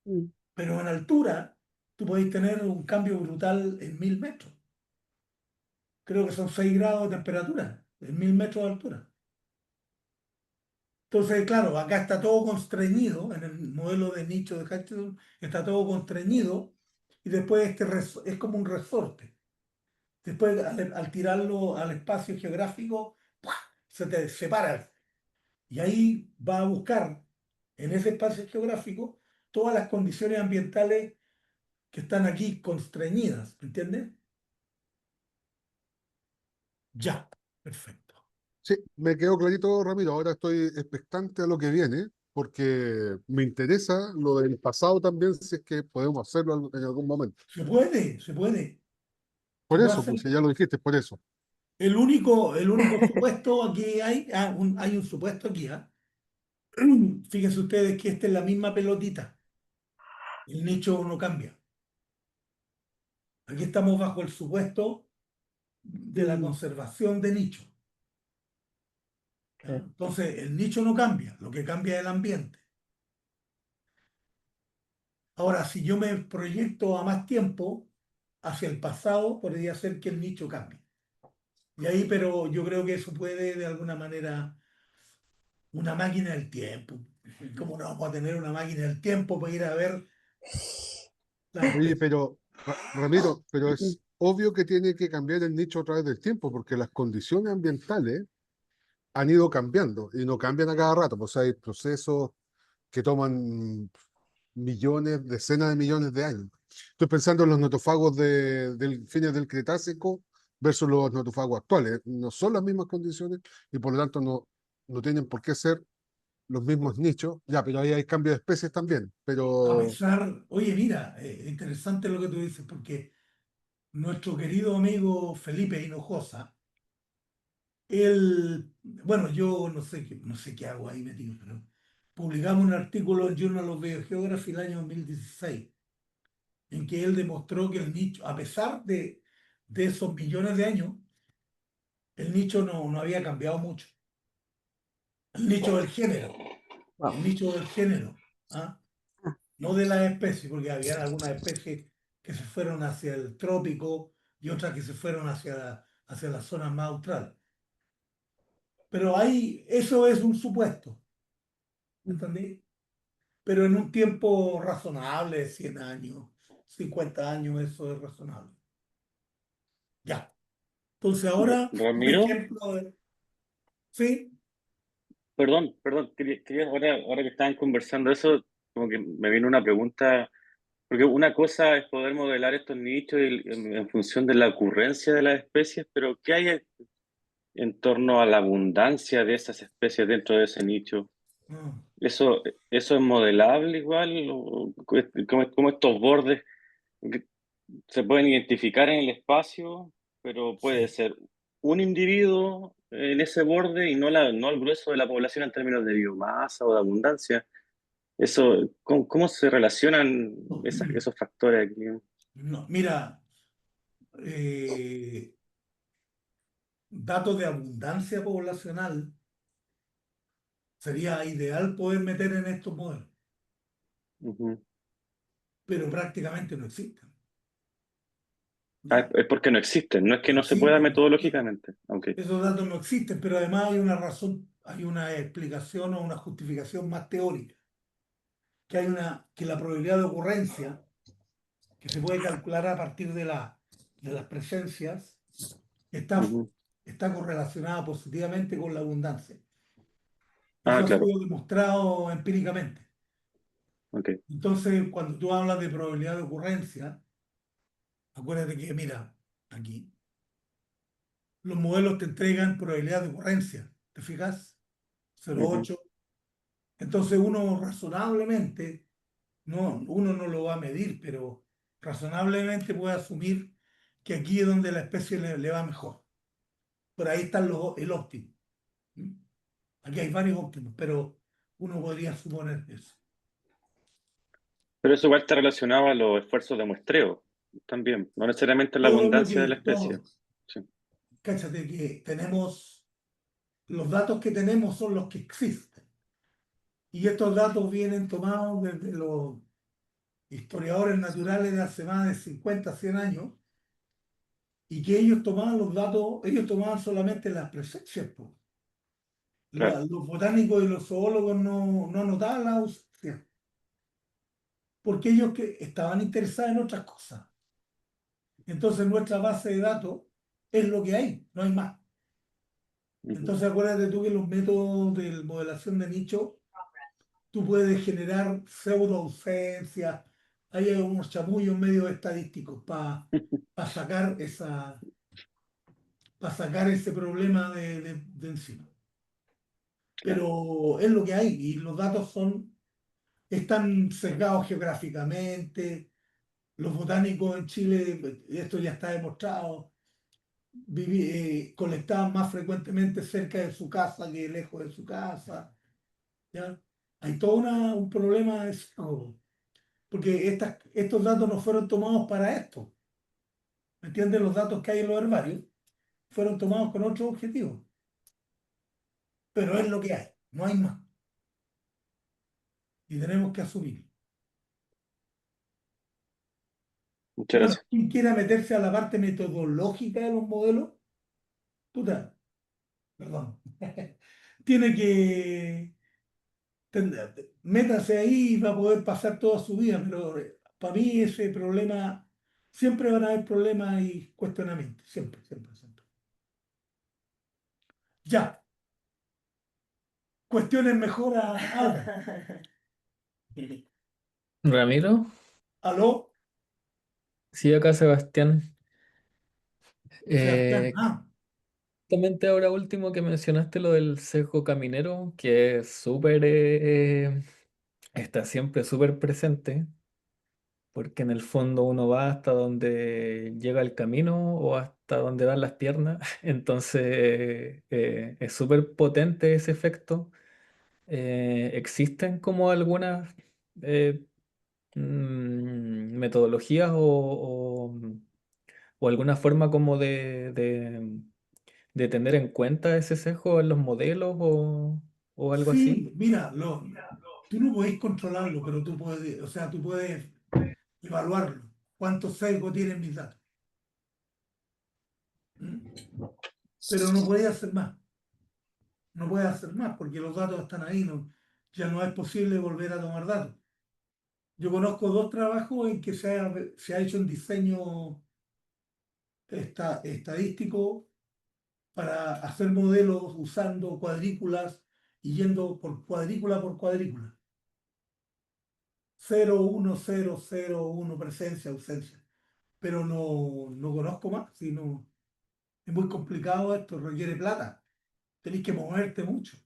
Mm. pero en altura tú podéis tener un cambio brutal en 1000 metros. Creo que son 6 grados de temperatura en 1000 metros de altura. Entonces, claro, acá está todo constreñido, en el modelo de nicho de Hutchinson está todo constreñido y después es como un resorte. Después, al tirarlo al espacio geográfico, ¡pua!, se te separa. Y ahí va a buscar en ese espacio geográfico todas las condiciones ambientales que están aquí constreñidas, ¿me entiendes? Ya, perfecto. Sí, me quedó clarito, Ramiro. Ahora estoy expectante a lo que viene, porque me interesa lo del pasado también, si es que podemos hacerlo en algún momento. Se Por puede eso, hacer. pues si ya lo dijiste, por eso. El único supuesto aquí hay un supuesto aquí, ¿ah? Fíjense ustedes que esta es la misma pelotita. El nicho no cambia. Aquí estamos bajo el supuesto de la Mm. conservación de nicho, ¿ya? Sí. Entonces, el nicho no cambia, lo que cambia es el ambiente. Ahora, si yo me proyecto a más tiempo, hacia el pasado, podría ser que el nicho cambie. Y ahí, pero yo creo que eso puede de alguna manera Una máquina del tiempo. ¿Cómo no vamos a tener una máquina del tiempo para ir a ver las Oye, especies? pero Ramiro, pero es obvio que tiene que cambiar el nicho a través del tiempo, porque las condiciones ambientales han ido cambiando y no cambian a cada rato. Pues hay procesos que toman millones, decenas de millones de años. Estoy pensando en los notofagos del fines del Cretácico versus los notofagos actuales. No son las mismas condiciones y por lo tanto no tienen por qué ser los mismos nichos. Ya, pero ahí hay cambio de especies también. A Pero pesar, oye, mira, interesante lo que tú dices, porque nuestro querido amigo Felipe Hinojosa, él, bueno, yo no sé qué hago ahí metido, pero publicamos un artículo en Journal of Biogeography el año 2016, en que él demostró que el nicho, a pesar de esos millones de años, el nicho no había cambiado mucho. El nicho del género, Wow. el nicho del género, ¿ah? Ah, No de las especies, porque había algunas especies que se fueron hacia el trópico y otras que se fueron hacia las zonas más australes. Pero ahí, eso es un supuesto, ¿entendí? Pero en un tiempo razonable, 100 años, 50 años, eso es razonable. Ya. Entonces ahora, un Ramiro, ejemplo de... Sí, perdón, quería ahora que estaban conversando eso, como que me vino una pregunta, porque una cosa es poder modelar estos nichos en función de la ocurrencia de las especies, pero ¿qué hay en torno a la abundancia de esas especies dentro de ese nicho? ah, ¿Eso es modelable igual? ¿O cómo estos bordes que se pueden identificar en el espacio, pero puede sí. ser un individuo en ese borde y no el grueso de la población en términos de biomasa o de abundancia? ¿Cómo se relacionan esos factores aquí? No, mira, eh, datos de abundancia poblacional sería ideal poder meter en estos modelos, Ujú. pero prácticamente no existen. Ah, ¿Ya? es porque no existen, no es que No no se pueda existen, no existen. metodológicamente. Ok. Esos datos no existen, pero además hay una razón, hay una explicación o una justificación más teórica, que la probabilidad de ocurrencia, que se puede calcular a partir de las presencias, está, Ujú. está correlacionada positivamente con la abundancia. Eso Ah, ha claro. sido demostrado empíricamente. Ok. Entonces, cuando tú hablas de probabilidad de ocurrencia, acuérdate que, mira, aquí, los modelos te entregan probabilidad de ocurrencia, ¿te fijas? Ujú. 0,8. Entonces uno razonablemente, uno no lo va a medir, pero razonablemente puede asumir que aquí es donde la especie le va mejor. Por ahí está el óptimo. ¿Mm? Aquí hay varios óptimos, pero uno podría suponer eso. Pero eso igual está relacionado a los esfuerzos de muestreo también, no necesariamente a la Todo lo abundancia de que, la especie. Sí. cáchate que tenemos, los datos que tenemos son los que existen. Y estos datos vienen tomados desde los historiadores naturales de hace más de 50 100 años, y que ellos tomaban los datos, ellos tomaban solamente las presencias, po. Claro. Los botánicos y los zoólogos no notaban la ausencia, porque ellos que estaban interesados en otras cosas. Entonces nuestra base de datos es lo que hay, no hay más. Ujú. Entonces acuérdate tú que los métodos de modelación de nicho, tú puedes generar pseudo ausencia, hay unos chamullos medio estadísticos para sacar para sacar ese problema de encima. Claro. Pero es lo que hay y los datos están sesgados geográficamente. Los botánicos en Chile, esto ya está demostrado, colectaban más frecuentemente cerca de su casa que lejos de su casa. ¿Ya? Hay todo un problema de sesgo, porque estos datos no fueron tomados para esto. ¿Me entiendes? Los datos que hay en los herbarios fueron tomados con otro objetivo, pero es lo que hay, no hay más. Y tenemos que asumir. Muchas Bueno, gracias. quien quiera meterse a la parte metodológica de los modelos, puta, perdón, tiene que métase ahí y va a poder pasar toda su vida, pero para mí ese problema, siempre van a haber problemas y cuestionamientos, siempre, siempre, siempre. Ya, cuestiones mejor a Álvaro. Ramiro, ¿Aló? sí, acá Sebastián. Sebastián. Eh, Justamente ahora último que mencionaste lo del sesgo caminero, que es súper, está siempre súper presente, porque en el fondo uno va hasta donde llega el camino o hasta donde dan las piernas, entonces es súper potente ese efecto. ¿Existen como algunas eh, metodologías o alguna forma como de tener en cuenta ese sesgo en los modelos o algo así? Sí, mira, tú no podés controlarlo, pero tú puedes, o sea, tú puedes evaluarlo. ¿Cuánto sesgo tienen mis datos? ¿Mm? Pero no puedes hacer más. No puedes hacer más porque los datos están ahí. No, ya no es posible volver a tomar datos. Yo conozco dos trabajos en que se ha hecho un diseño estadístico para hacer modelos usando cuadrículas y yendo por cuadrícula. 0, 1, 0, 0, 1, presencia, ausencia. Pero no conozco más, sino es muy complicado esto, requiere plata. Tenéis que moverte mucho.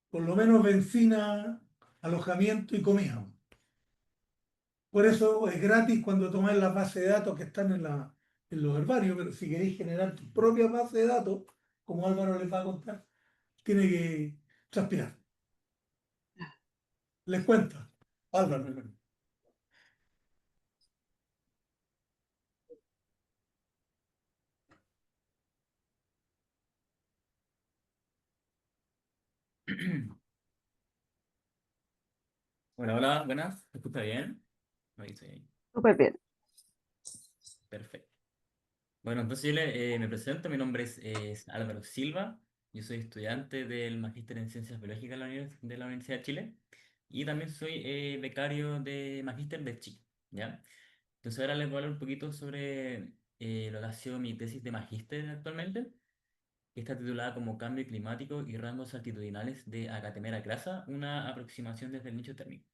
Por lo menos benzina, alojamiento y comida. Por eso es gratis cuando tomáis las bases de datos que están en los herbarios, pero si queréis generar tu propia base de datos, como Álvaro les va a contar, tiene que transpirar. Les cuento. Álvaro. Hola, hola, buenas. ¿Me escucha bien? Me dice ahí. Súper bien. Perfecto. Bueno, entonces me presento. Mi nombre es Álvaro Silva. Yo soy estudiante del Magíster en Ciencias Biológicas de la Universidad de Chile y también soy becario de Magíster de Chile, ¿ya? Entonces ahora les voy a hablar un poquito sobre lo que ha sido mi tesis de Magíster actualmente, que está titulada como Cambio climático y rangos altitudinales de Acatemera crasa, una aproximación desde el nicho térmico.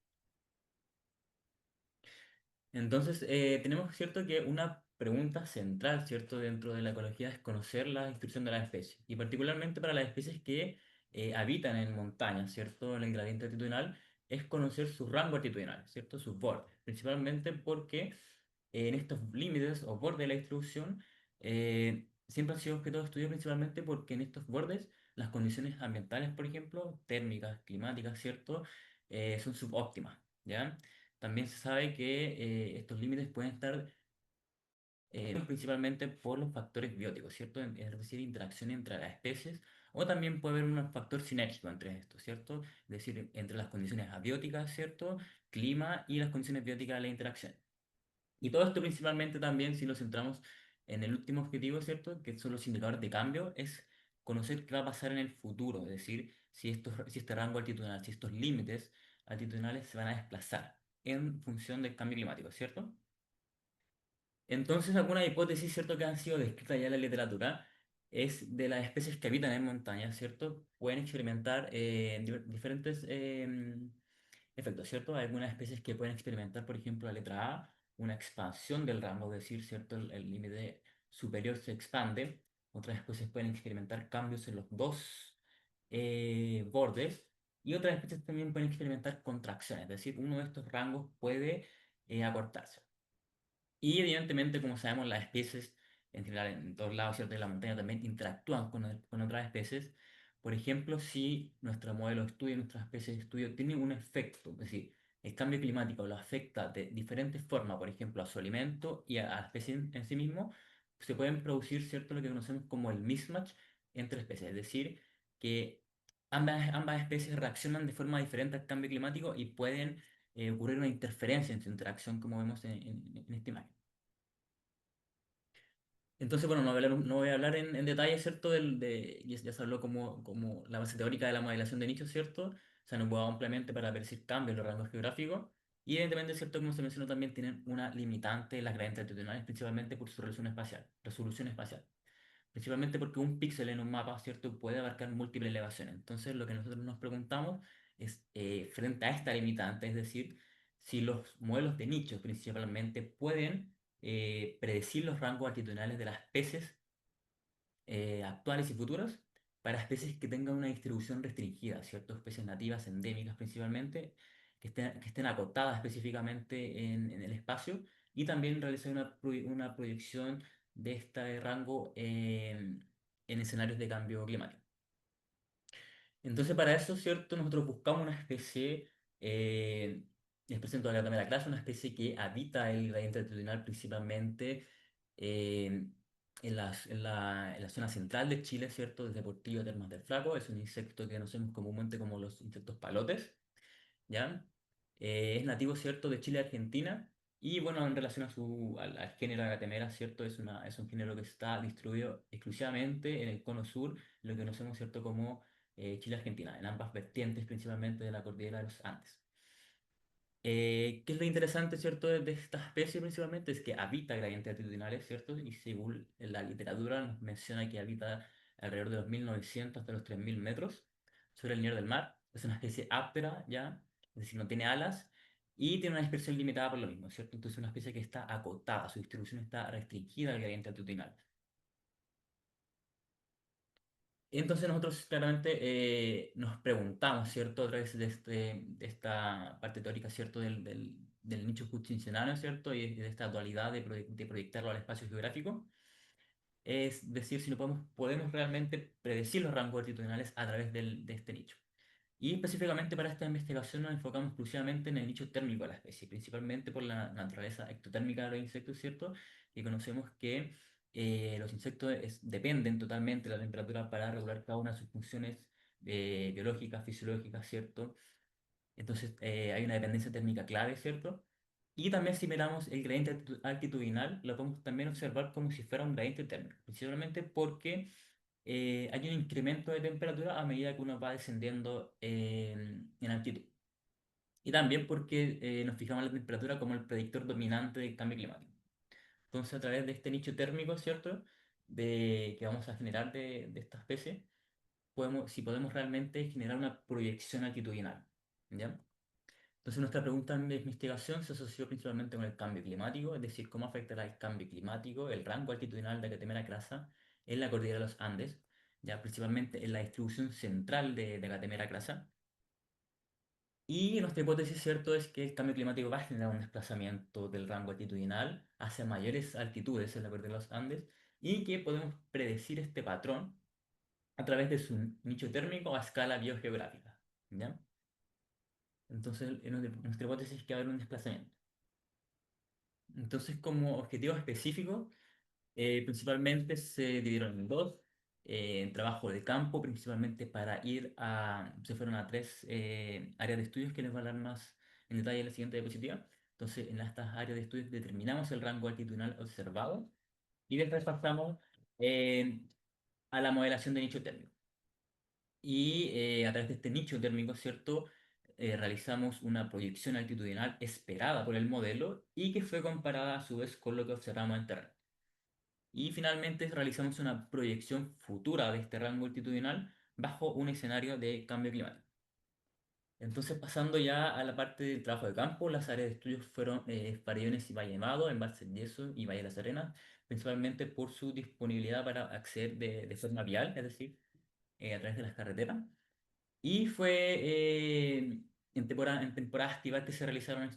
Entonces, tenemos, ¿cierto?, que una pregunta central, ¿cierto?, dentro de la ecología es conocer la distribución de las especies, y particularmente para las especies que habitan en montañas, ¿cierto?, en el gradiente altitudinal, es conocer su rango altitudinal, ¿cierto?, sus bordes, principalmente porque en estos límites o bordes de la distribución siempre han sido objeto de estudio principalmente porque en estos bordes las condiciones ambientales, por ejemplo, térmicas, climáticas, ¿cierto?, son subóptimas, ¿ya? También se sabe que estos límites pueden estar principalmente por los factores bióticos, ¿cierto? Es decir, interacción entre las especies, o también puede haber un factor sinérgico entre estos, ¿cierto? Es decir, entre las condiciones abióticas, ¿cierto? Clima y las condiciones bióticas de la interacción. Y todo esto principalmente también, si lo centramos en el último objetivo, ¿cierto? Que son los indicadores de cambio, es conocer qué va a pasar en el futuro, es decir, si este rango altitudinal, si estos límites altitudinales se van a desplazar en función del cambio climático, ¿cierto? Entonces, algunas hipótesis, ¿cierto?, que han sido descritas ya en la literatura es de las especies que habitan en montañas, ¿cierto? Pueden experimentar diferentes efectos, ¿cierto? Hay algunas especies que pueden experimentar, por ejemplo, la letra A, una expansión del rango, es decir, ¿cierto? El límite superior se expande. Otras especies pueden experimentar cambios en los dos bordes. Y otras especies también pueden experimentar contracciones, es decir, uno de estos rangos puede acortarse. Y evidentemente, como sabemos, las especies en general en todos lados, ¿cierto?, de la montaña también interactúan con otras especies. Por ejemplo, si nuestro modelo de estudio, nuestra especie de estudio tiene un efecto, es decir, el cambio climático lo afecta de diferentes formas, por ejemplo, a su alimento y a la especie en sí mismo, se pueden producir, ¿cierto?, lo que conocemos como el mismatch entre especies, es decir, que ambas especies reaccionan de forma diferente al cambio climático y pueden ocurrir una interferencia en su interacción, como vemos en esta imagen. Entonces, bueno, no voy a hablar en detalle, ¿cierto? Ya se habló como la base teórica de la modelación de nichos, ¿cierto? Se han ocupado ampliamente para predecir cambios en los rangos geográficos. Y evidentemente, ¿cierto? Como se mencionó también, tienen una limitante las gradientes altitudinales, principalmente por su resolución espacial. Principalmente porque un píxel en un mapa, ¿cierto? Puede abarcar múltiples elevaciones. Entonces, lo que nosotros nos preguntamos es, frente a esta limitante, es decir, si los modelos de nichos principalmente pueden predecir los rangos altitudinales de las especies actuales y futuras para especies que tengan una distribución restringida, ¿cierto? Especies nativas, endémicas principalmente, que estén acotadas específicamente en el espacio y también realizar una proyección de este rango en escenarios de cambio climático. Entonces, para eso, ¿cierto? Nosotros buscamos una especie, les presento la primera clase, una especie que habita el gradiente altitudinal principalmente eh, en la zona central de Chile, ¿cierto? Desde Portillo a Termas del Flaco. Es un insecto que conocemos comúnmente como los insectos palotes. ¿Ya? Es nativo, ¿cierto?, de Chile y Argentina. Y bueno, en relación al género Agatemera, ¿cierto? Es un género que está distribuido exclusivamente en el cono sur, lo que conocemos, ¿cierto?, como Chile-Argentina, en ambas vertientes, principalmente de la cordillera de los Andes. ¿Qué es lo interesante, cierto, de esta especie principalmente? Es que habita gradientes altitudinales, ¿cierto? Y según la literatura nos menciona que habita alrededor de los 1900 hasta los 3000 metros sobre el nivel del mar. Es una especie áptera, ¿ya? Es decir, no tiene alas y tiene una dispersión limitada por lo mismo, ¿cierto? Entonces es una especie que está acotada, su distribución está restringida al gradiente altitudinal. Entonces nosotros claramente nos preguntamos, ¿cierto? A través de esta parte teórica, ¿cierto? Del nicho jurisdiccional, ¿cierto? Y de esta dualidad de proyectarlo al espacio geográfico. Es decir, si no podemos realmente predecir los rangos altitudinales a través de este nicho. Y específicamente para esta investigación nos enfocamos exclusivamente en el nicho térmico de la especie, principalmente por la naturaleza ectotérmica de los insectos, ¿cierto? Y conocemos que los insectos dependen totalmente de la temperatura para regular cada una de sus funciones biológicas, fisiológicas, ¿cierto? Entonces hay una dependencia térmica clave, ¿cierto? Y también si miramos el gradiente altitudinal, lo podemos también observar como si fuera un gradiente térmico, principalmente porque hay un incremento de temperatura a medida que uno va descendiendo en altitud. Y también porque nos fijamos en la temperatura como el predictor dominante del cambio climático. Entonces, a través de este nicho térmico, ¿cierto? Que vamos a generar de esta especie, si podemos realmente generar una proyección altitudinal. ¿Ya? Entonces, nuestra pregunta de investigación se asoció principalmente con el cambio climático, es decir, cómo afectará el cambio climático, el rango altitudinal de Agatemera crasa en la cordillera de los Andes, ya principalmente en la distribución central de Agatemera crasa. Y nuestra hipótesis, cierto, es que el cambio climático va a generar un desplazamiento del rango altitudinal hacia mayores altitudes en la cordillera de los Andes y que podemos predecir este patrón a través de su nicho térmico a escala biogeográfica. ¿Ya? Entonces, nuestra hipótesis es que va a haber un desplazamiento. Entonces, como objetivo específico, principalmente se dividieron en dos. En trabajo de campo, principalmente se fueron a tres áreas de estudios que les voy a hablar más en detalle en la siguiente diapositiva. Entonces, en estas áreas de estudios determinamos el rango altitudinal observado y después pasamos eh, a la modelación de nicho térmico. Y a través de este nicho térmico, ¿cierto? Realizamos una proyección altitudinal esperada por el modelo y que fue comparada a su vez con lo que observamos en terreno. Y finalmente realizamos una proyección futura de este rango altitudinal bajo un escenario de cambio climático. Entonces, pasando ya a la parte del trabajo de campo, las áreas de estudio fueron Farellones y Valle Nemado, Embalse del Yeso y Valle de las Arenas, principalmente por su disponibilidad para acceder de forma vial, es decir, a través de las carreteras. Y fue en temporada estival que se realizaron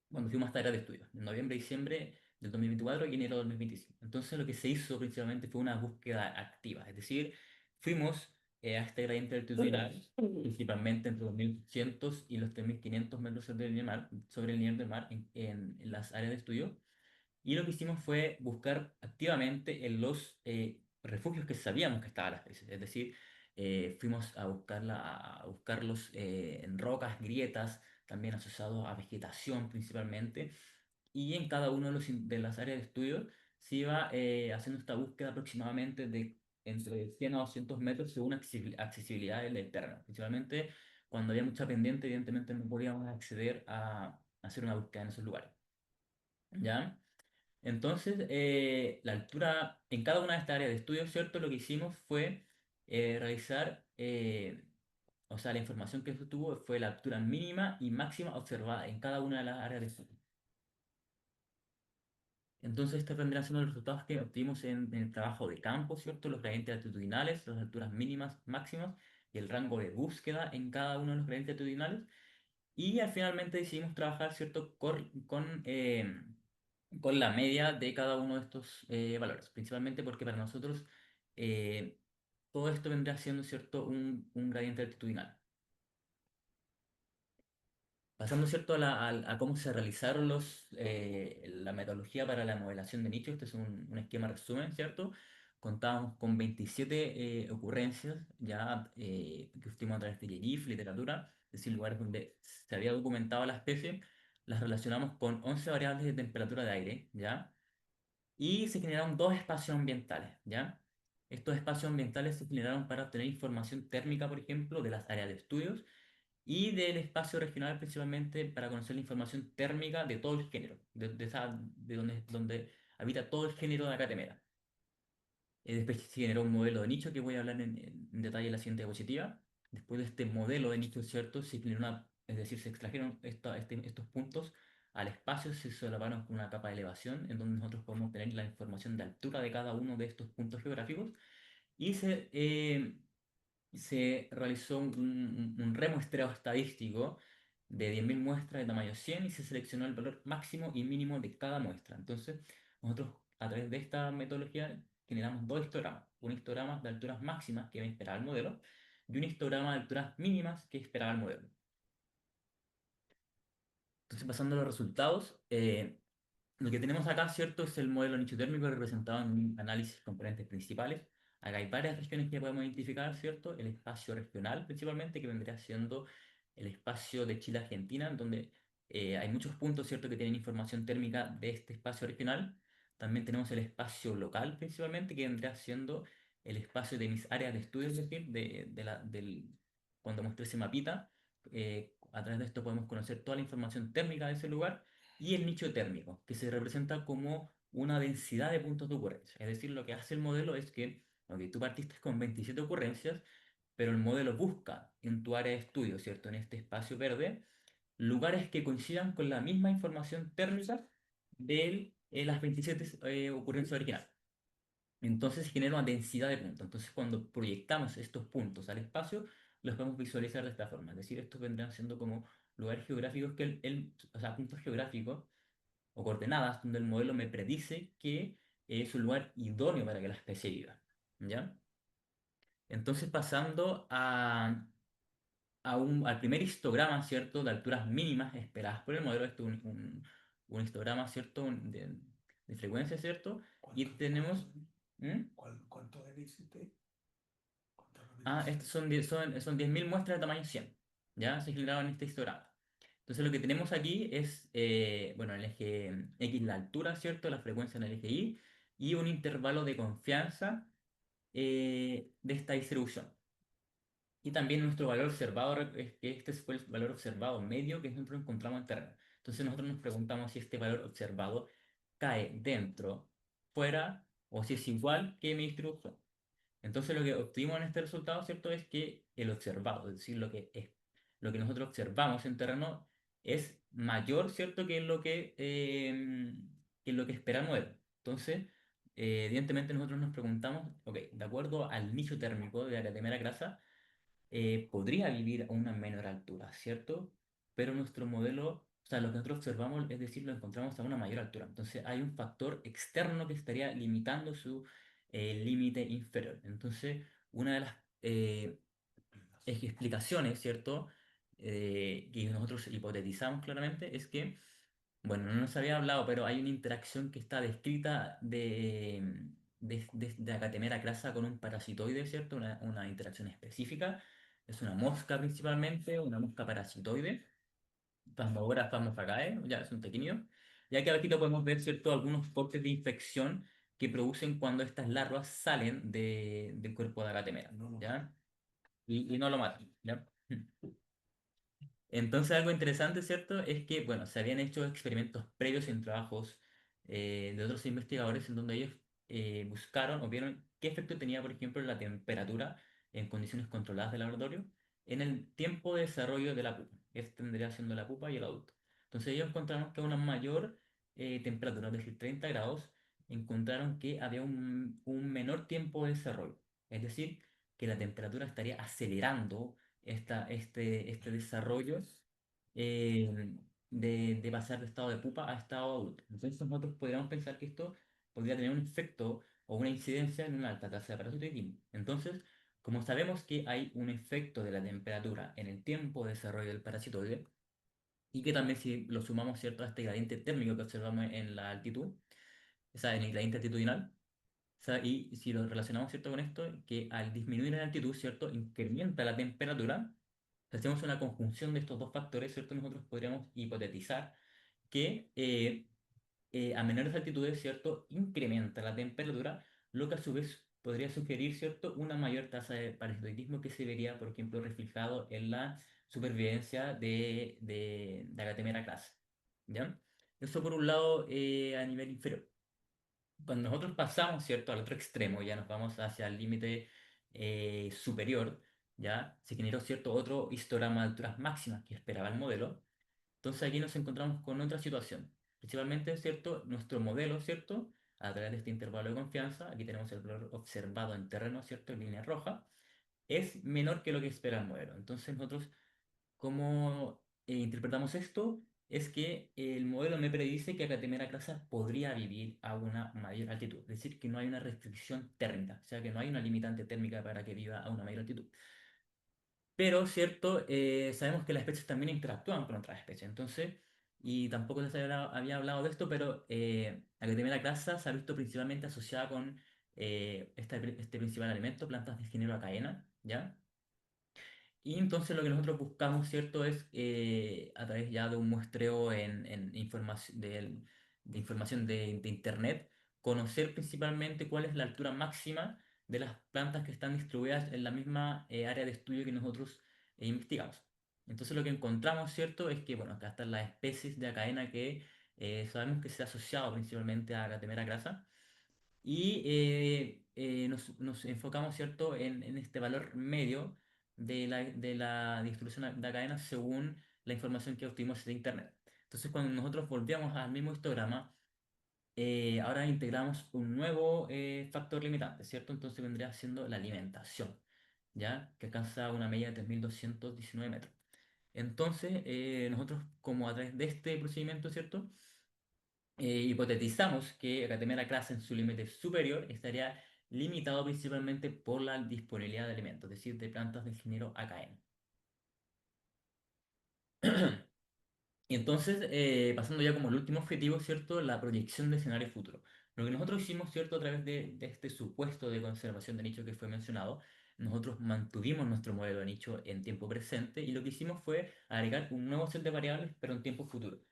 cuando fuimos a esta área de estudio, en noviembre, diciembre del 2024 y enero del 2025. Entonces lo que se hizo principalmente fue una búsqueda activa, es decir, fuimos a este gradiente altitudinal, principalmente entre los 1.200 y los 3.500 metros sobre el nivel del mar en las áreas de estudio, y lo que hicimos fue buscar activamente en los refugios que sabíamos que estaban las especies. Es decir, fuimos a buscarlos en rocas, grietas, también asociados a vegetación principalmente. y en cada uno de las áreas de estudio se iba haciendo esta búsqueda aproximadamente de entre 100 a 200 metros según accesibilidad del terreno. Principalmente cuando había mucha pendiente, evidentemente no podíamos acceder a hacer una búsqueda en esos lugares. ¿Ya? Entonces, la altura en cada una de estas áreas de estudio, ¿cierto? Lo que hicimos fue realizar, o sea, la información que se tuvo fue la altura mínima y máxima observada en cada una de las áreas de estudio. Entonces, estos vendrán siendo los resultados que obtuvimos en el trabajo de campo, ¿cierto? Los gradientes altitudinales, las alturas mínimas, máximas y el rango de búsqueda en cada uno de los gradientes altitudinales. Y finalmente decidimos trabajar, ¿cierto? Con la media de cada uno de estos valores, principalmente porque para nosotros eh, todo esto vendría siendo, ¿cierto? Un gradiente altitudinal. Pasando, ¿cierto? A cómo se realizaron la metodología para la modelación de nichos, este es un esquema resumen, ¿cierto? Contábamos con 27 ocurrencias ya que obtuvimos a través de GIF, literatura, es decir, lugares donde se había documentado la especie, las relacionamos con 11 variables de temperatura de aire, ¿ya? Y se generaron dos espacios ambientales, ¿ya? Estos espacios ambientales se generaron para obtener información térmica, por ejemplo, de las áreas de estudios y del espacio regional principalmente para conocer la información térmica de todo el género, donde habita todo el género de Acatemera. Después se generó un modelo de nicho que voy a hablar en detalle en la siguiente diapositiva. Después de este modelo de nicho, ¿cierto? Se generó es decir, se extrajeron estos puntos al espacio, se solaparon con una capa de elevación en donde nosotros podemos tener la información de altura de cada uno de estos puntos geográficos y se realizó un remuestreo estadístico de 10.000 muestras de tamaño 100 y se seleccionó el valor máximo y mínimo de cada muestra. Entonces, nosotros a través de esta metodología generamos dos histogramas. Un histograma de alturas máximas que esperaba el modelo y un histograma de alturas mínimas que esperaba el modelo. Entonces, pasando a los resultados, lo que tenemos acá, ¿cierto? Es el modelo nicho térmico representado en un análisis de componentes principales. Acá hay varias regiones que podemos identificar, ¿cierto? El espacio regional principalmente, que vendría siendo el espacio de Chile-Argentina, en donde hay muchos puntos, ¿cierto?, que tienen información térmica de este espacio regional. También tenemos el espacio local principalmente, que vendría siendo el espacio de mis áreas de estudio, es decir, cuando muestre ese mapita. A través de esto podemos conocer toda la información térmica de ese lugar y el nicho térmico, que se representa como una densidad de puntos de ocurrencia. Es decir, lo que hace el modelo es que, ok, tú partiste con 27 ocurrencias, pero el modelo busca en tu área de estudio, ¿cierto? En este espacio verde, lugares que coincidan con la misma información térmica de las 27 ocurrencias originales. Entonces genera una densidad de puntos. Entonces cuando proyectamos estos puntos al espacio, los podemos visualizar de esta forma. Es decir, estos vendrán siendo como lugares geográficos o sea, puntos geográficos o coordenadas donde el modelo me predice que es un lugar idóneo para que la especie viva. ¿Ya? Entonces, pasando al primer histograma, ¿cierto?, de alturas mínimas esperadas por el modelo, esto es un histograma, ¿cierto?, de frecuencia, ¿cierto? Y tenemos... ¿Mm? ¿Cuánto de hiciste? Estos son 10.000 muestras de tamaño 100. ¿Ya? Se generaron en este histograma. Entonces lo que tenemos aquí es, bueno, el eje X la altura, ¿cierto? La frecuencia en el eje Y y un intervalo de confianza de esta distribución. Y también nuestro valor observado, es que este fue el valor observado medio que nosotros encontramos en terreno. Entonces nosotros nos preguntamos si este valor observado cae dentro, fuera o si es igual que mi distribución. Entonces lo que obtuvimos en este resultado, ¿cierto? Es que el observado, es decir, lo que nosotros observamos en terreno es mayor, ¿cierto? Que lo que espera el modelo. Entonces, evidentemente nosotros nos preguntamos, ok, de acuerdo al nicho térmico de Acatemera crasa, podría vivir a una menor altura, ¿cierto? Pero nuestro modelo, o sea, lo que nosotros observamos, es decir, lo encontramos a una mayor altura. Entonces hay un factor externo que estaría limitando su límite inferior. Entonces, una de las explicaciones, ¿cierto? Que nosotros hipotetizamos claramente es que, bueno, no nos había hablado, pero hay una interacción que está descrita de Acatemera crasa con un parasitoide, ¿cierto? Una interacción específica. Es una mosca principalmente, una mosca parasitoide, Phasmophora phasmophagae, ya es un tequinio. Ya que aquí podemos ver, ¿cierto?, algunos cortes de infección que producen cuando estas larvas salen del cuerpo de Agatemera, ¿ya? Y no lo matan, ¿ya? Entonces, algo interesante, ¿cierto? Es que, bueno, se habían hecho experimentos previos en trabajos de otros investigadores en donde ellos buscaron o vieron qué efecto tenía, por ejemplo, la temperatura en condiciones controladas del laboratorio en el tiempo de desarrollo de la pupa. Este tendría siendo la pupa y el adulto. Entonces, ellos encontraron que a una mayor temperatura, es decir, 30 grados, encontraron que había un menor tiempo de desarrollo. Es decir, que la temperatura estaría acelerando este desarrollo de pasar de estado de pupa a estado adulto. Entonces nosotros podríamos pensar que esto podría tener un efecto o una incidencia en una alta tasa de parasitismo. Entonces, como sabemos que hay un efecto de la temperatura en el tiempo de desarrollo del parasitoide, y que también si lo sumamos, ¿cierto?, a este gradiente térmico que observamos en la altitud, o sea, en el gradiente altitudinal, o sea, y si lo relacionamos, ¿cierto?, con esto, que al disminuir la altitud, ¿cierto?, incrementa la temperatura. Si hacemos una conjunción de estos dos factores, ¿cierto?, nosotros podríamos hipotetizar que a menores altitudes, ¿cierto?, incrementa la temperatura, lo que a su vez podría sugerir, ¿cierto?, una mayor tasa de parasitoidismo que se vería, por ejemplo, reflejado en la supervivencia de Agathemera clase. ¿Ya? Eso por un lado a nivel inferior. Cuando nosotros pasamos, ¿cierto?, al otro extremo, ya nos vamos hacia el límite superior, ya se generó, ¿cierto?, otro histograma de alturas máximas que esperaba el modelo. Entonces aquí nos encontramos con otra situación. Principalmente, ¿cierto?, nuestro modelo, ¿cierto?, a través de este intervalo de confianza, aquí tenemos el valor observado en terreno, ¿cierto?, en línea roja, es menor que lo que espera el modelo. Entonces nosotros, ¿cómo interpretamos esto? Es que el modelo me predice que Acatemera crasa podría vivir a una mayor altitud, es decir, que no hay una restricción térmica, o sea, que no hay una limitante térmica para que viva a una mayor altitud. Pero, ¿cierto? Sabemos que las especies también interactúan con otras especies, entonces, y tampoco les había hablado de esto, pero Acatemera crasa se ha visto principalmente asociada con este principal alimento, plantas del género Acaena, ¿ya? Y entonces lo que nosotros buscamos, ¿cierto?, es a través ya de un muestreo en información de información de Internet, conocer principalmente cuál es la altura máxima de las plantas que están distribuidas en la misma área de estudio que nosotros investigamos. Entonces lo que encontramos, ¿cierto?, es que, bueno, acá están las especies de acaena que sabemos que se ha asociado principalmente a Catemera grasa y nos enfocamos, ¿cierto?, en este valor medio de la distribución de cadenas según la información que obtuvimos de Internet. Entonces, cuando nosotros volvíamos al mismo histograma, ahora integramos un nuevo factor limitante, ¿cierto? Entonces vendría siendo la alimentación, ¿ya? Que alcanza una media de 3.219 metros. Entonces, nosotros, como a través de este procedimiento, ¿cierto?, hipotetizamos que Acatemera crasa en su límite superior estaría limitado principalmente por la disponibilidad de alimentos, es decir, de plantas del género Acaena. Y entonces, pasando ya como el último objetivo, ¿cierto? La proyección de escenario futuro. Lo que nosotros hicimos, ¿cierto? A través de este supuesto de conservación de nicho que fue mencionado, nosotros mantuvimos nuestro modelo de nicho en tiempo presente y lo que hicimos fue agregar un nuevo set de variables, pero en tiempo futuro.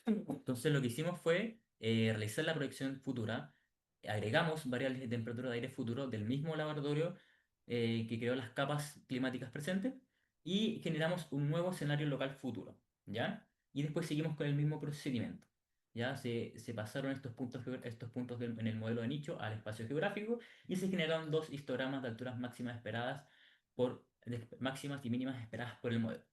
Entonces, lo que hicimos fue realizar la proyección futura, agregamos variables de temperatura de aire futuro del mismo laboratorio que creó las capas climáticas presentes y generamos un nuevo escenario local futuro, ¿ya? Y después seguimos con el mismo procedimiento. Ya se pasaron estos puntos en el modelo de nicho al espacio geográfico y se generaron dos histogramas de alturas máximas esperadas máximas y mínimas esperadas por el modelo.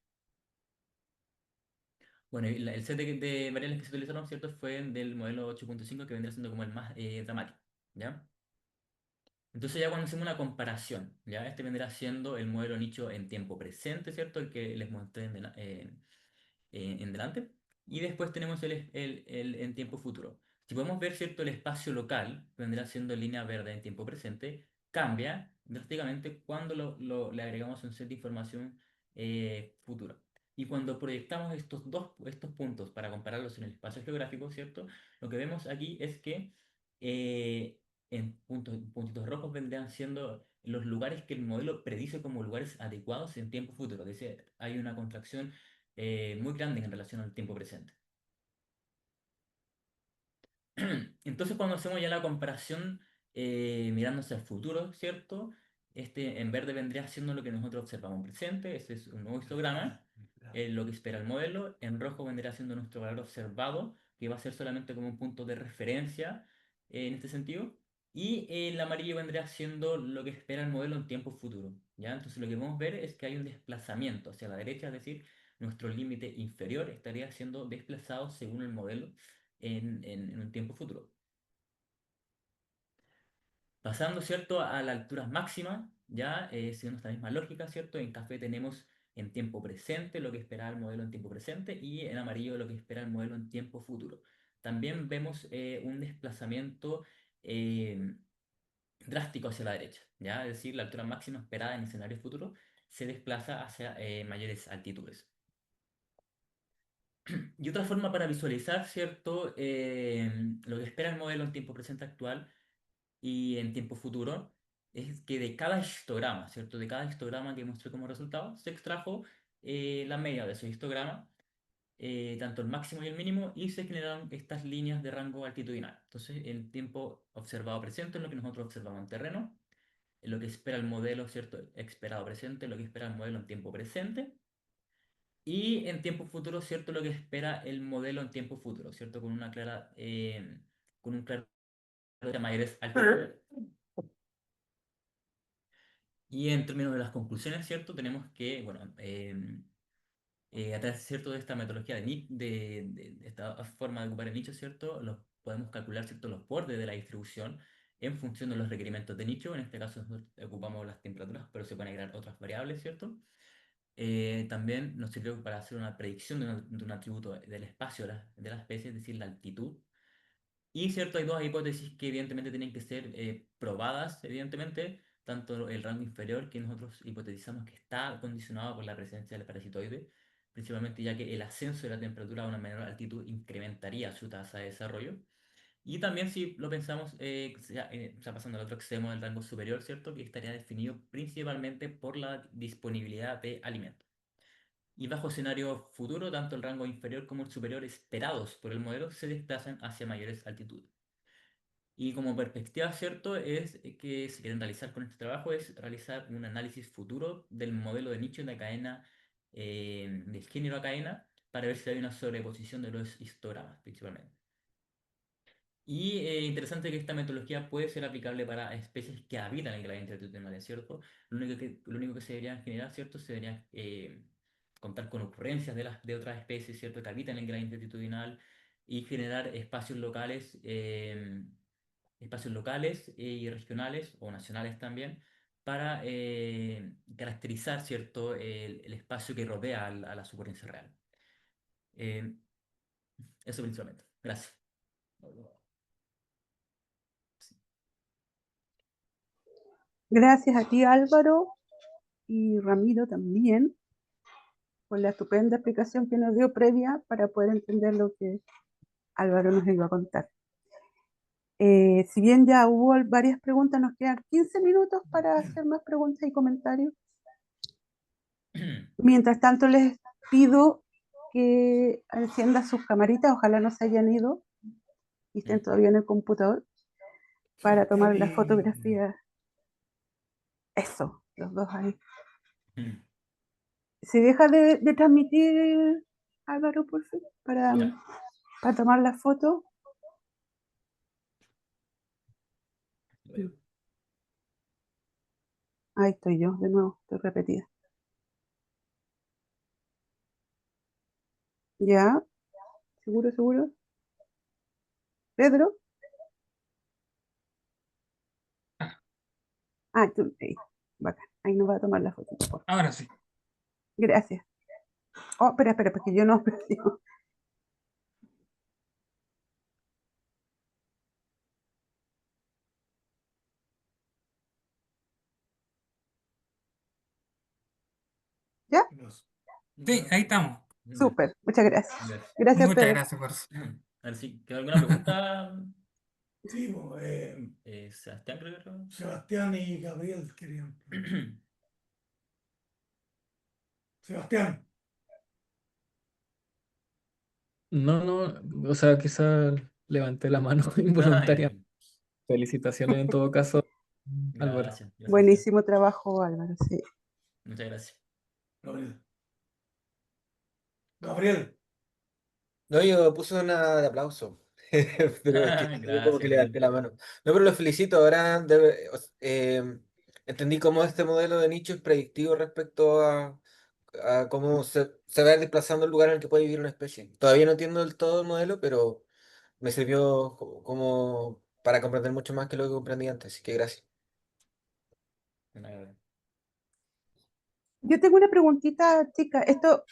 Bueno, y el set de variables que se utilizaron, ¿cierto? Fue del modelo 8.5 que vendría siendo como el más dramático, ¿ya? Entonces ya cuando hacemos una comparación, ¿ya? Este vendrá siendo el modelo nicho en tiempo presente, ¿cierto? El que les mostré en delante. Y después tenemos el en tiempo futuro. Si podemos ver, ¿cierto? El espacio local, que vendrá siendo línea verde en tiempo presente, cambia drásticamente cuando le agregamos un set de información futura. Y cuando proyectamos estos puntos para compararlos en el espacio geográfico, ¿cierto? Lo que vemos aquí es que puntitos rojos vendrían siendo los lugares que el modelo predice como lugares adecuados en tiempo futuro. Es decir, hay una contracción muy grande en relación al tiempo presente. Entonces, cuando hacemos ya la comparación mirando hacia el futuro, ¿cierto? Este en verde vendría siendo lo que nosotros observamos en presente, ese es un nuevo histograma, lo que espera el modelo, en rojo vendría siendo nuestro valor observado, que va a ser solamente como un punto de referencia en este sentido, y el amarillo vendría siendo lo que espera el modelo en tiempo futuro, ¿ya? Entonces lo que podemos ver es que hay un desplazamiento hacia la derecha, es decir, nuestro límite inferior estaría siendo desplazado según el modelo en un tiempo futuro. Pasando, ¿cierto?, a las alturas máximas, ya siguiendo esta misma lógica, ¿cierto? En café tenemos en tiempo presente lo que espera el modelo en tiempo presente y en amarillo lo que espera el modelo en tiempo futuro. También vemos un desplazamiento drástico hacia la derecha, ¿ya? Es decir, la altura máxima esperada en escenario futuro se desplaza hacia mayores altitudes. Y otra forma para visualizar, ¿cierto? Lo que espera el modelo en tiempo presente actual y en tiempo futuro es que de cada histograma, ¿cierto? De cada histograma que mostré como resultado, se extrajo la media de ese histograma, tanto el máximo y el mínimo, y se generaron estas líneas de rango altitudinal. Entonces, en tiempo observado presente es lo que nosotros observamos en terreno, en lo que espera el modelo, ¿cierto? Esperado presente, lo que espera el modelo en tiempo presente, y en tiempo futuro, ¿cierto? Lo que espera el modelo en tiempo futuro, ¿cierto? Con una clara, con un claro de mayores altitudes. Y en términos de las conclusiones, ¿cierto? Tenemos que, bueno, a través, ¿cierto?, de esta metodología de esta forma de ocupar el nicho, ¿cierto? Podemos calcular, ¿cierto?, los bordes de la distribución en función de los requerimientos de nicho. En este caso nosotros ocupamos las temperaturas, pero se pueden agregar otras variables, ¿cierto? También nos sirvió para hacer una predicción de un atributo del espacio de la especie, es decir, la altitud. Y cierto, hay dos hipótesis que evidentemente tienen que ser probadas, evidentemente, tanto el rango inferior que nosotros hipotetizamos que está condicionado por la presencia del parasitoide, principalmente ya que el ascenso de la temperatura a una menor altitud incrementaría su tasa de desarrollo. Y también si lo pensamos, ya pasando al otro extremo del rango superior, ¿cierto? Que estaría definido principalmente por la disponibilidad de alimentos. Y bajo escenario futuro, tanto el rango inferior como el superior esperados por el modelo se desplazan hacia mayores altitudes. Y como perspectiva, ¿cierto? Es que se quieren realizar con este trabajo es realizar un análisis futuro del modelo de nicho de la cadena, del género cadena, para ver si hay una sobreposición de los histogramas, principalmente. Y interesante que esta metodología puede ser aplicable para especies que habitan en el gradiente altitudinal, ¿cierto? Lo único que se debería generar, ¿cierto? Se debería contar con ocurrencias de otras especies, ¿cierto? Que habitan en el gradiente altitudinal y generar espacios locales y regionales o nacionales también para caracterizar, ¿cierto? El espacio que rodea a la ocurrencia real. Eh, Eso principalmente. Gracias. Gracias a ti, Álvaro, y Ramiro también, por la estupenda explicación que nos dio previa para poder entender lo que Álvaro nos iba a contar. Si bien ya hubo varias preguntas, nos quedan 15 minutos para hacer más preguntas y comentarios. Mientras tanto, les pido que enciendan sus camaritas, ojalá no se hayan ido y estén todavía en el computador para tomar la fotografía. Eso, los dos ahí. ¿Se deja de transmitir, Álvaro, por favor, para tomar la foto? Ahí estoy yo, de nuevo, estoy repetida. ¿Ya? ¿Seguro, seguro? ¿Pedro? Ah, tú, ahí. Bacán. Ahí nos va a tomar la foto, por favor. Ahora sí. Gracias. Oh, espera, porque yo no. ¿Ya? Sí, ahí estamos. Súper, muchas gracias. Gracias. Gracias, Muchas Pedro. gracias por eso. A ver si queda alguna pregunta. Sí, Sebastián, creo que era. Sebastián y Gabriel querían. Sebastián. No, no, o sea, quizás Levanté la mano Ah, involuntaria. ya. Felicitaciones en todo caso, Álvaro. Gracias, gracias. Buenísimo trabajo, Álvaro, sí. Muchas gracias. Gabriel. Gabriel. No, yo puse una de aplauso, pero es que yo como que Gracias, levanté Gabriel. la mano. No, pero los felicito. Ahora entendí cómo este modelo de nicho es predictivo respecto a cómo se va a ir desplazando el lugar en el que puede vivir una especie. Todavía no entiendo del todo el modelo, pero me sirvió como para comprender mucho más que lo que comprendí antes, así que gracias. Gabriel. Yo tengo una preguntita, chica. ¿Esto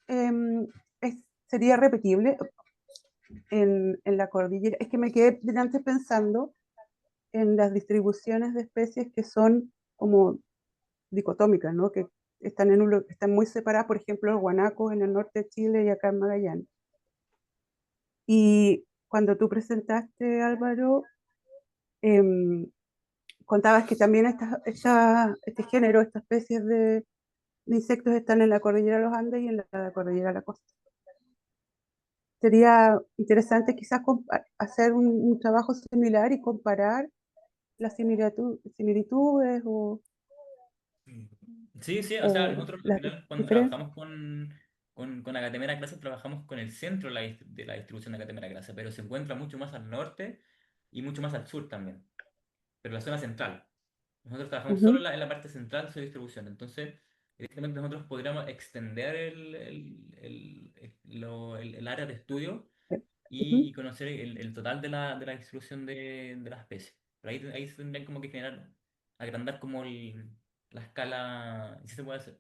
em, sería repetible en la cordillera? Es que me quedé delante pensando en las distribuciones de especies que son como dicotómicas, ¿no? Que están, están muy separadas, por ejemplo, los guanacos en el norte de Chile y acá en Magallanes. Y cuando tú presentaste, Álvaro, em, contabas que también este género, estas especies de insectos están en la cordillera de los Andes y en la cordillera de la costa. Sería interesante quizás hacer un trabajo similar y comparar las similitudes Sí, sí, o sea, o nosotros al las final cuando diferencias. trabajamos con Acatemera grasa trabajamos con el centro de la distribución de Acatemera grasa, pero se encuentra mucho más al norte y mucho más al sur también, pero la zona central. Nosotros trabajamos solo Ujú. en la parte central de su distribución, entonces evidentemente nosotros podríamos extender el área de estudio Ujú. y conocer el total de la distribución de las especies. Pero ahí se tendrían como que generar, agrandar como la escala, si se puede hacer.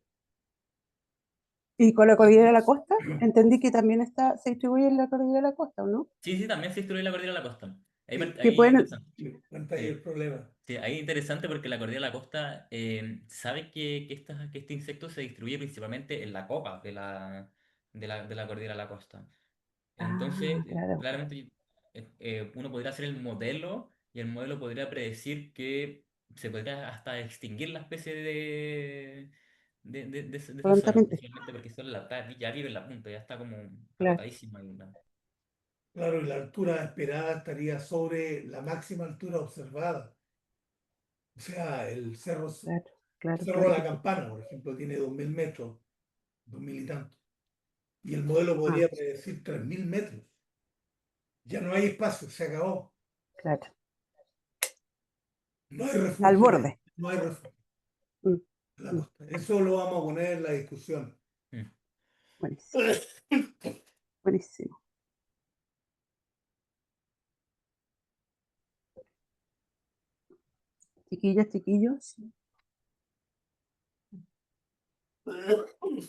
Y con la cordillera de la costa, entendí que también se distribuye en la cordillera de la costa, ¿o no? Sí, sí, también se distribuye la cordillera de la costa. Sí, Que Ahí pueden, interesante. sí, cuenta ahí el Sí, problema. sí, ahí interesante porque la cordillera de la costa sabe que este insecto se distribuye principalmente en la copa de la cordillera de la costa. Entonces, claro, claramente uno podría hacer el modelo y el modelo podría predecir que se podría hasta extinguir la especie de esa zona, prontamente, principalmente porque solo ya vive en la punta, ya está como claro. agotadísima. Claro, y la altura esperada estaría sobre la máxima altura observada. O sea, Claro, claro, Cerro de claro la que sí. Campana, por ejemplo, tiene 2000 metros, 2000 y tanto. Y el modelo Ah, podría predecir 3000 metros. Ya no hay espacio, se acabó. claro. No hay Al refugio, borde. no hay refugio Mm, en la mm, costa. Eso lo vamos a poner en la discusión. Mm. buenísimo, buenísimo. Chiquillas, chiquillos.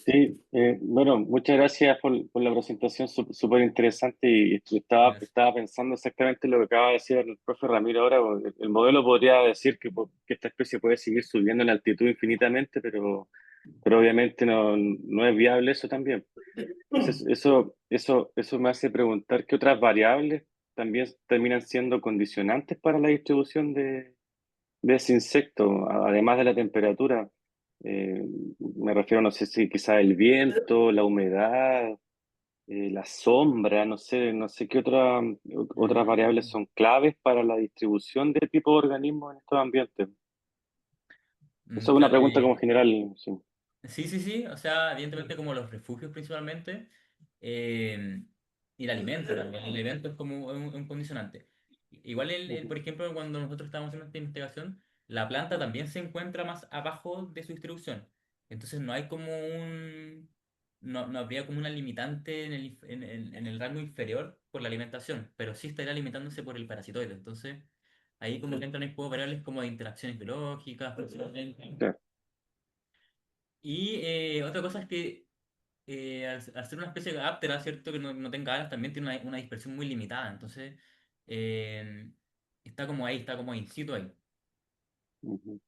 Sí, bueno, muchas gracias por la presentación, súper interesante y Gracias. estaba pensando exactamente lo que acaba de decir el profe Ramiro ahora. Porque el modelo podría decir que esta especie puede seguir subiendo en altitud infinitamente, pero obviamente no es viable eso también. Entonces, eso me hace preguntar qué otras variables también terminan siendo condicionantes para la distribución de ese insecto, además de la temperatura. Eh, Me refiero, no sé si quizá el viento, la humedad, la sombra, no sé qué otras variables Mm, son claves para la distribución de tipo de organismos en estos ambientes. Esa es una claro, pregunta como general. Sí. sí, sí, sí, o sea, evidentemente como los refugios principalmente, eh, y el alimento también, el alimento es como un condicionante. Igual, por ejemplo, cuando nosotros estábamos haciendo esta investigación, la planta también se encuentra más abajo de su distribución. Entonces no hay como no habría como una limitante en el rango inferior por la alimentación, pero sí estaría limitándose por el parasitoide. Entonces ahí como que entran en juego variables como de interacciones biológicas, principalmente. Claro. Y otra cosa es que al ser una especie áptera, ¿cierto? Que no tenga alas, también tiene una dispersión muy limitada. Entonces, eh, está como ahí, está como in situ ahí. Ujú.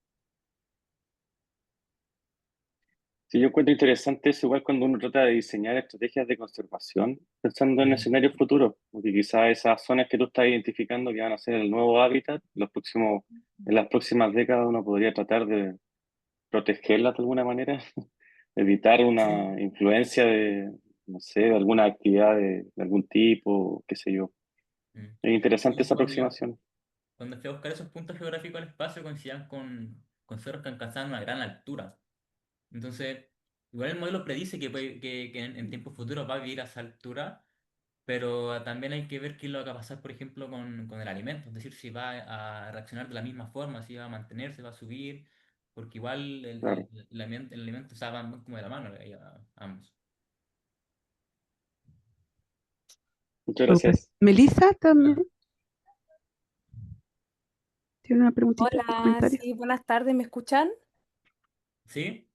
Sí, yo encuentro interesante eso, igual cuando uno trata de diseñar estrategias de conservación, pensando en Mm, escenarios futuros, porque quizás esas zonas que tú estás identificando que van a ser el nuevo hábitat, en las próximas décadas uno podría tratar de protegerlas de alguna manera, evitar Sí, una influencia no sé, de alguna actividad de algún tipo, qué sé yo. Mm. Es interesante Y esa aproximación. cuando fui a buscar esos puntos geográficos al espacio coincidían con cerros que alcanzaban una gran altura. Entonces, igual el modelo predice que en tiempos futuros va a vivir a esa altura, pero también hay que ver qué es lo que va a pasar, por ejemplo, con el alimento. Es decir, si va a reaccionar de la misma forma, si va a mantenerse, va a subir, porque igual Claro. el alimento o sea, van muy como de la mano ambos. Muchas Súper. gracias. Melissa también tiene una preguntita, un Hola, comentario. sí, buenas tardes, ¿me escuchan? ¿Sí?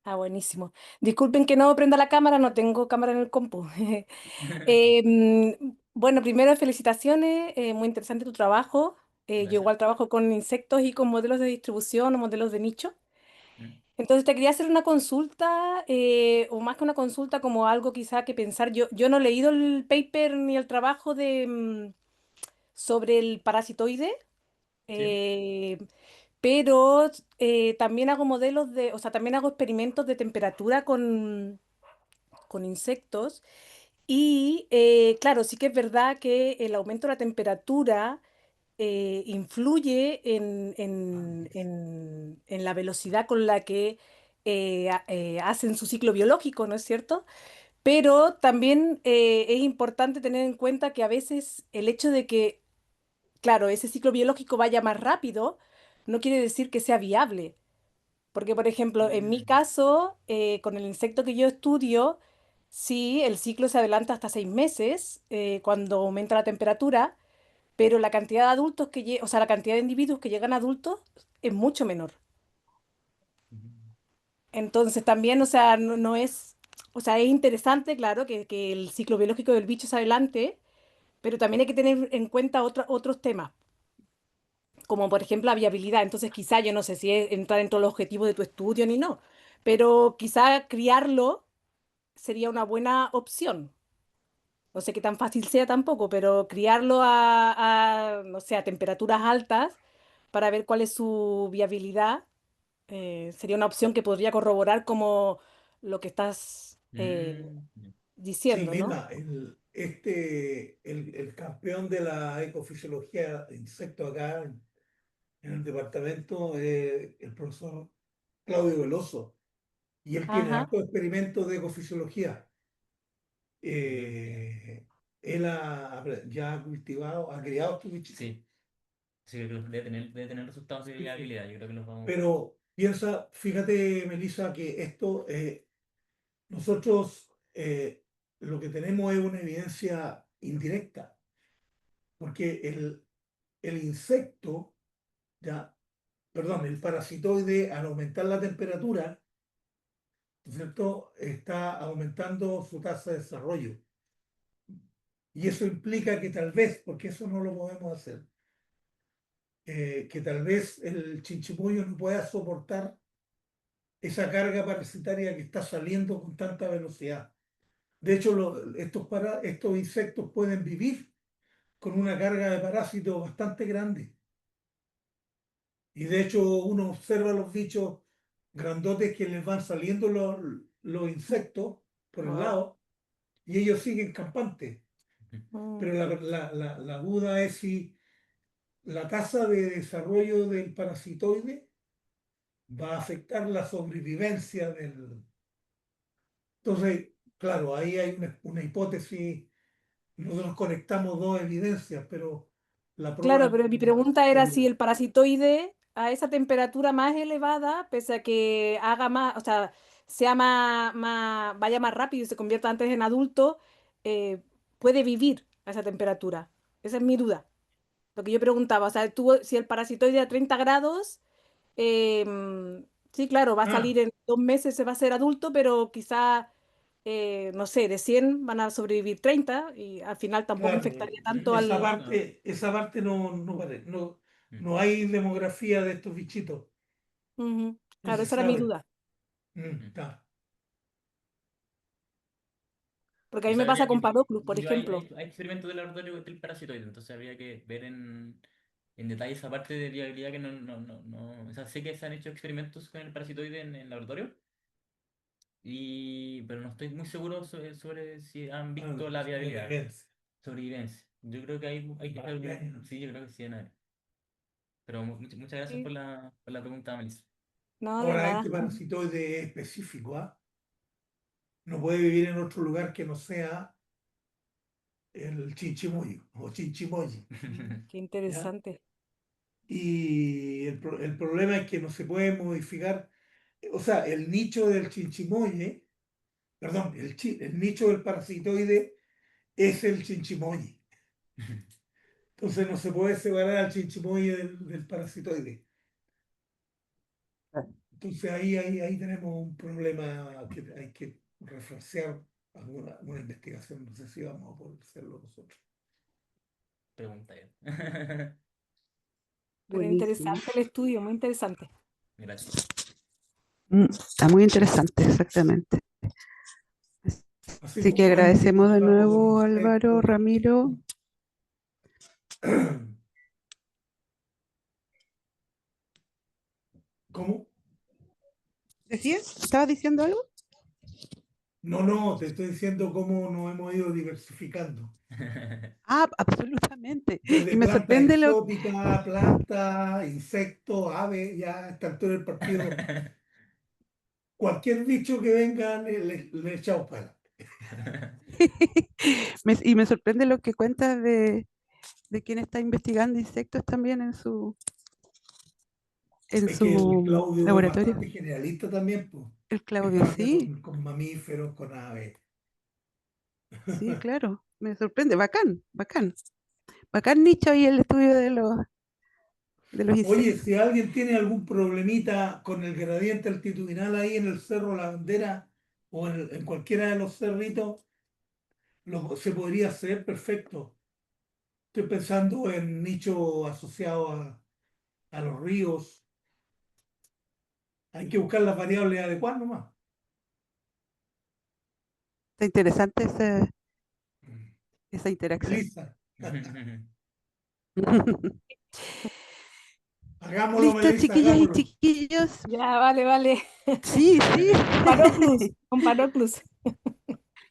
Ah, buenísimo. Disculpen que no prenda la cámara, no tengo cámara en el compu. Bueno, primero felicitaciones, muy interesante tu trabajo. Yo Gracias. igual trabajo con insectos y con modelos de distribución o modelos de nicho. Mm, Entonces te quería hacer una consulta, o más que una consulta, como algo quizá que pensar. Yo no he leído el paper ni el trabajo sobre el parasitoide. sí. eh, pero también hago modelos o sea, también hago experimentos de temperatura con insectos y claro, sí que es verdad que el aumento de la temperatura influye en la velocidad con la que hacen su ciclo biológico, ¿no es cierto? Pero también es importante tener en cuenta que a veces el hecho de que, claro, ese ciclo biológico vaya más rápido, no quiere decir que sea viable. Porque, por ejemplo, en mi Mm. caso, con el insecto que yo estudio, sí, el ciclo se adelanta hasta 6 meses cuando aumenta la temperatura, pero la cantidad de adultos o sea, la cantidad de individuos que llegan a adultos es mucho menor. Ujú. Entonces, también, o sea, no es, o sea, es interesante, claro, que el ciclo biológico del bicho se adelante, pero también hay que tener en cuenta otros temas, como por ejemplo la viabilidad. Entonces, quizá yo no sé si entra dentro de los objetivos de tu estudio ni no, pero quizá criarlo sería una buena opción. No sé qué tan fácil sea tampoco, pero criarlo no sé, a temperaturas altas para ver cuál es su viabilidad sería una opción que podría corroborar como lo que estás Ya. Sí, diciendo, ¿no? mira, el campeón de la ecofisiología de insectos acá en el departamento es el profesor Claudio Veloso, y él tiene Ajá. hartos experimentos de ecofisiología. Eh, Él ya ha cultivado, ha criado estos bichitos. Sí, sí, creo que debe tener resultados de Sí, sí. viabilidad. Yo creo que los vamos. Pero piensa, fíjate, Melissa, que esto, nosotros lo que tenemos es una evidencia indirecta, porque el insecto, ya, perdón, el parasitoide, al aumentar la temperatura, ¿no es cierto?, está aumentando su tasa de desarrollo. Y eso implica que tal vez, porque eso no lo podemos hacer, que tal vez el chinchipollo no pueda soportar esa carga parasitaria que está saliendo con tanta velocidad. De hecho, estos insectos pueden vivir con una carga de parásitos bastante grande. Y de hecho, uno observa los bichos grandotes que les van saliendo los insectos por el Wow. lado y ellos siguen campantes. Pero Mm. la duda es si la tasa de desarrollo del parasitoide va a afectar la sobrevivencia del... Entonces, claro, ahí hay una hipótesis, nosotros conectamos dos evidencias, pero la Claro, prueba pero mi pregunta era si el- el parasitoide a esa temperatura más elevada, pese a que haga más, o sea, sea vaya más rápido y se convierta antes en adulto, puede vivir a esa temperatura. Esa es mi duda. Lo que yo preguntaba, o sea, si el parasitoide a 30 grados, sí, claro, va a Ah, salir en 2 meses, se va a ser adulto, pero quizá, no sé, de 100 van a sobrevivir 30 y al final tampoco claro, infectaría tanto esa al... No. parte, esa parte Mm. no hay demografía de estos bichitos, Ujú. no Claro, se esa era mi sabe. duda, Mm. Está. porque a O mí sea, me pasa habría con que. Padoclus, por Yo ejemplo. hay experimentos del laboratorio del parasitoide, entonces habría que ver en detalle esa parte de viabilidad que no. O sea, sé que se han hecho experimentos con el parasitoide en laboratorio, pero no estoy muy seguro sobre si han Ah, visto la viabilidad, sobrevivencia. sobrevivencia. Yo creo que hay que Vale, hacer ya. sí, yo creo que sí, Ana. Pero muchas gracias Sí. por la pregunta, Melissa. No, de Ahora, nada. este parasitoide es específico, ¿ah? No puede vivir en otro lugar que no sea el chinchimoyo o chinchimoyi, Qué ¿ya? interesante. Y el problema es que no se puede modificar, o sea, el nicho del chinchimoye, perdón, el nicho del parasitoide es el chinchimoyi. Entonces no se puede separar al chinchimoye del parasitoide. Entonces ahí tenemos un problema que hay que refrasear una investigación. No sé si vamos a poder hacerlo nosotros. Pregunta yo. Pero Buenísimo. interesante el estudio, muy interesante. Gracias. Está muy interesante, exactamente. Así Así que como han agradecemos de demostrado con nuevo, Álvaro, insectos. Ramiro. ¿Cómo? ¿Decías? ¿Estabas diciendo algo? No, te estoy diciendo cómo nos hemos ido diversificando. Ah, absolutamente. Desde Y me planta sorprende lo exótica, planta, insecto, ave, ya está en todo el partido. Cualquier bicho que venga le echamos para adelante. y me sorprende lo que cuentas de quién está investigando insectos también en Es que el su Claudio es laboratorio. bastante generalista también, pues. El Él Claudio, trabaja sí, con mamíferos, con aves. sí, claro. Me sorprende. Bacán, bacán. Bacán nicho ahí el estudio de los Oye, insectos. si alguien tiene algún problemita con el gradiente altitudinal ahí en el Cerro La Bandera o en cualquiera de los cerritos, se podría hacer perfecto. Estoy pensando en nicho asociado a los ríos. Hay que buscar las variables adecuadas nomás. Está interesante esa interacción. Melissa, hagámoslo, Listo, Melissa, chiquillas y hagámoslo. chiquillos. Ya, vale, vale. Sí, sí. Paroclus, con Paroclus.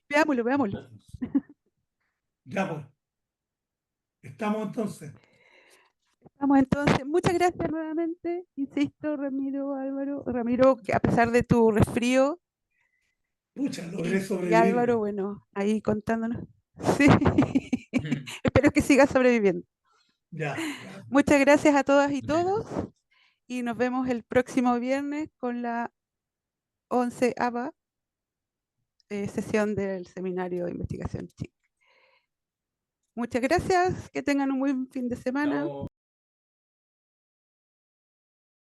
Veámoslo, veámoslo. Ya pues, estamos entonces. Vamos entonces. Muchas gracias nuevamente. Insisto, Ramiro, Álvaro. Ramiro, que a pesar de tu resfrío, Pucha, logré y Álvaro, sobrevivir. bueno, ahí contándonos. Sí. Espero que sigas sobreviviendo. Ya. Muchas gracias a todas y todos. Y nos vemos el próximo viernes con la 11ª sesión del seminario de investigación TIC. Muchas gracias. Que tengan un buen fin de semana. Chao.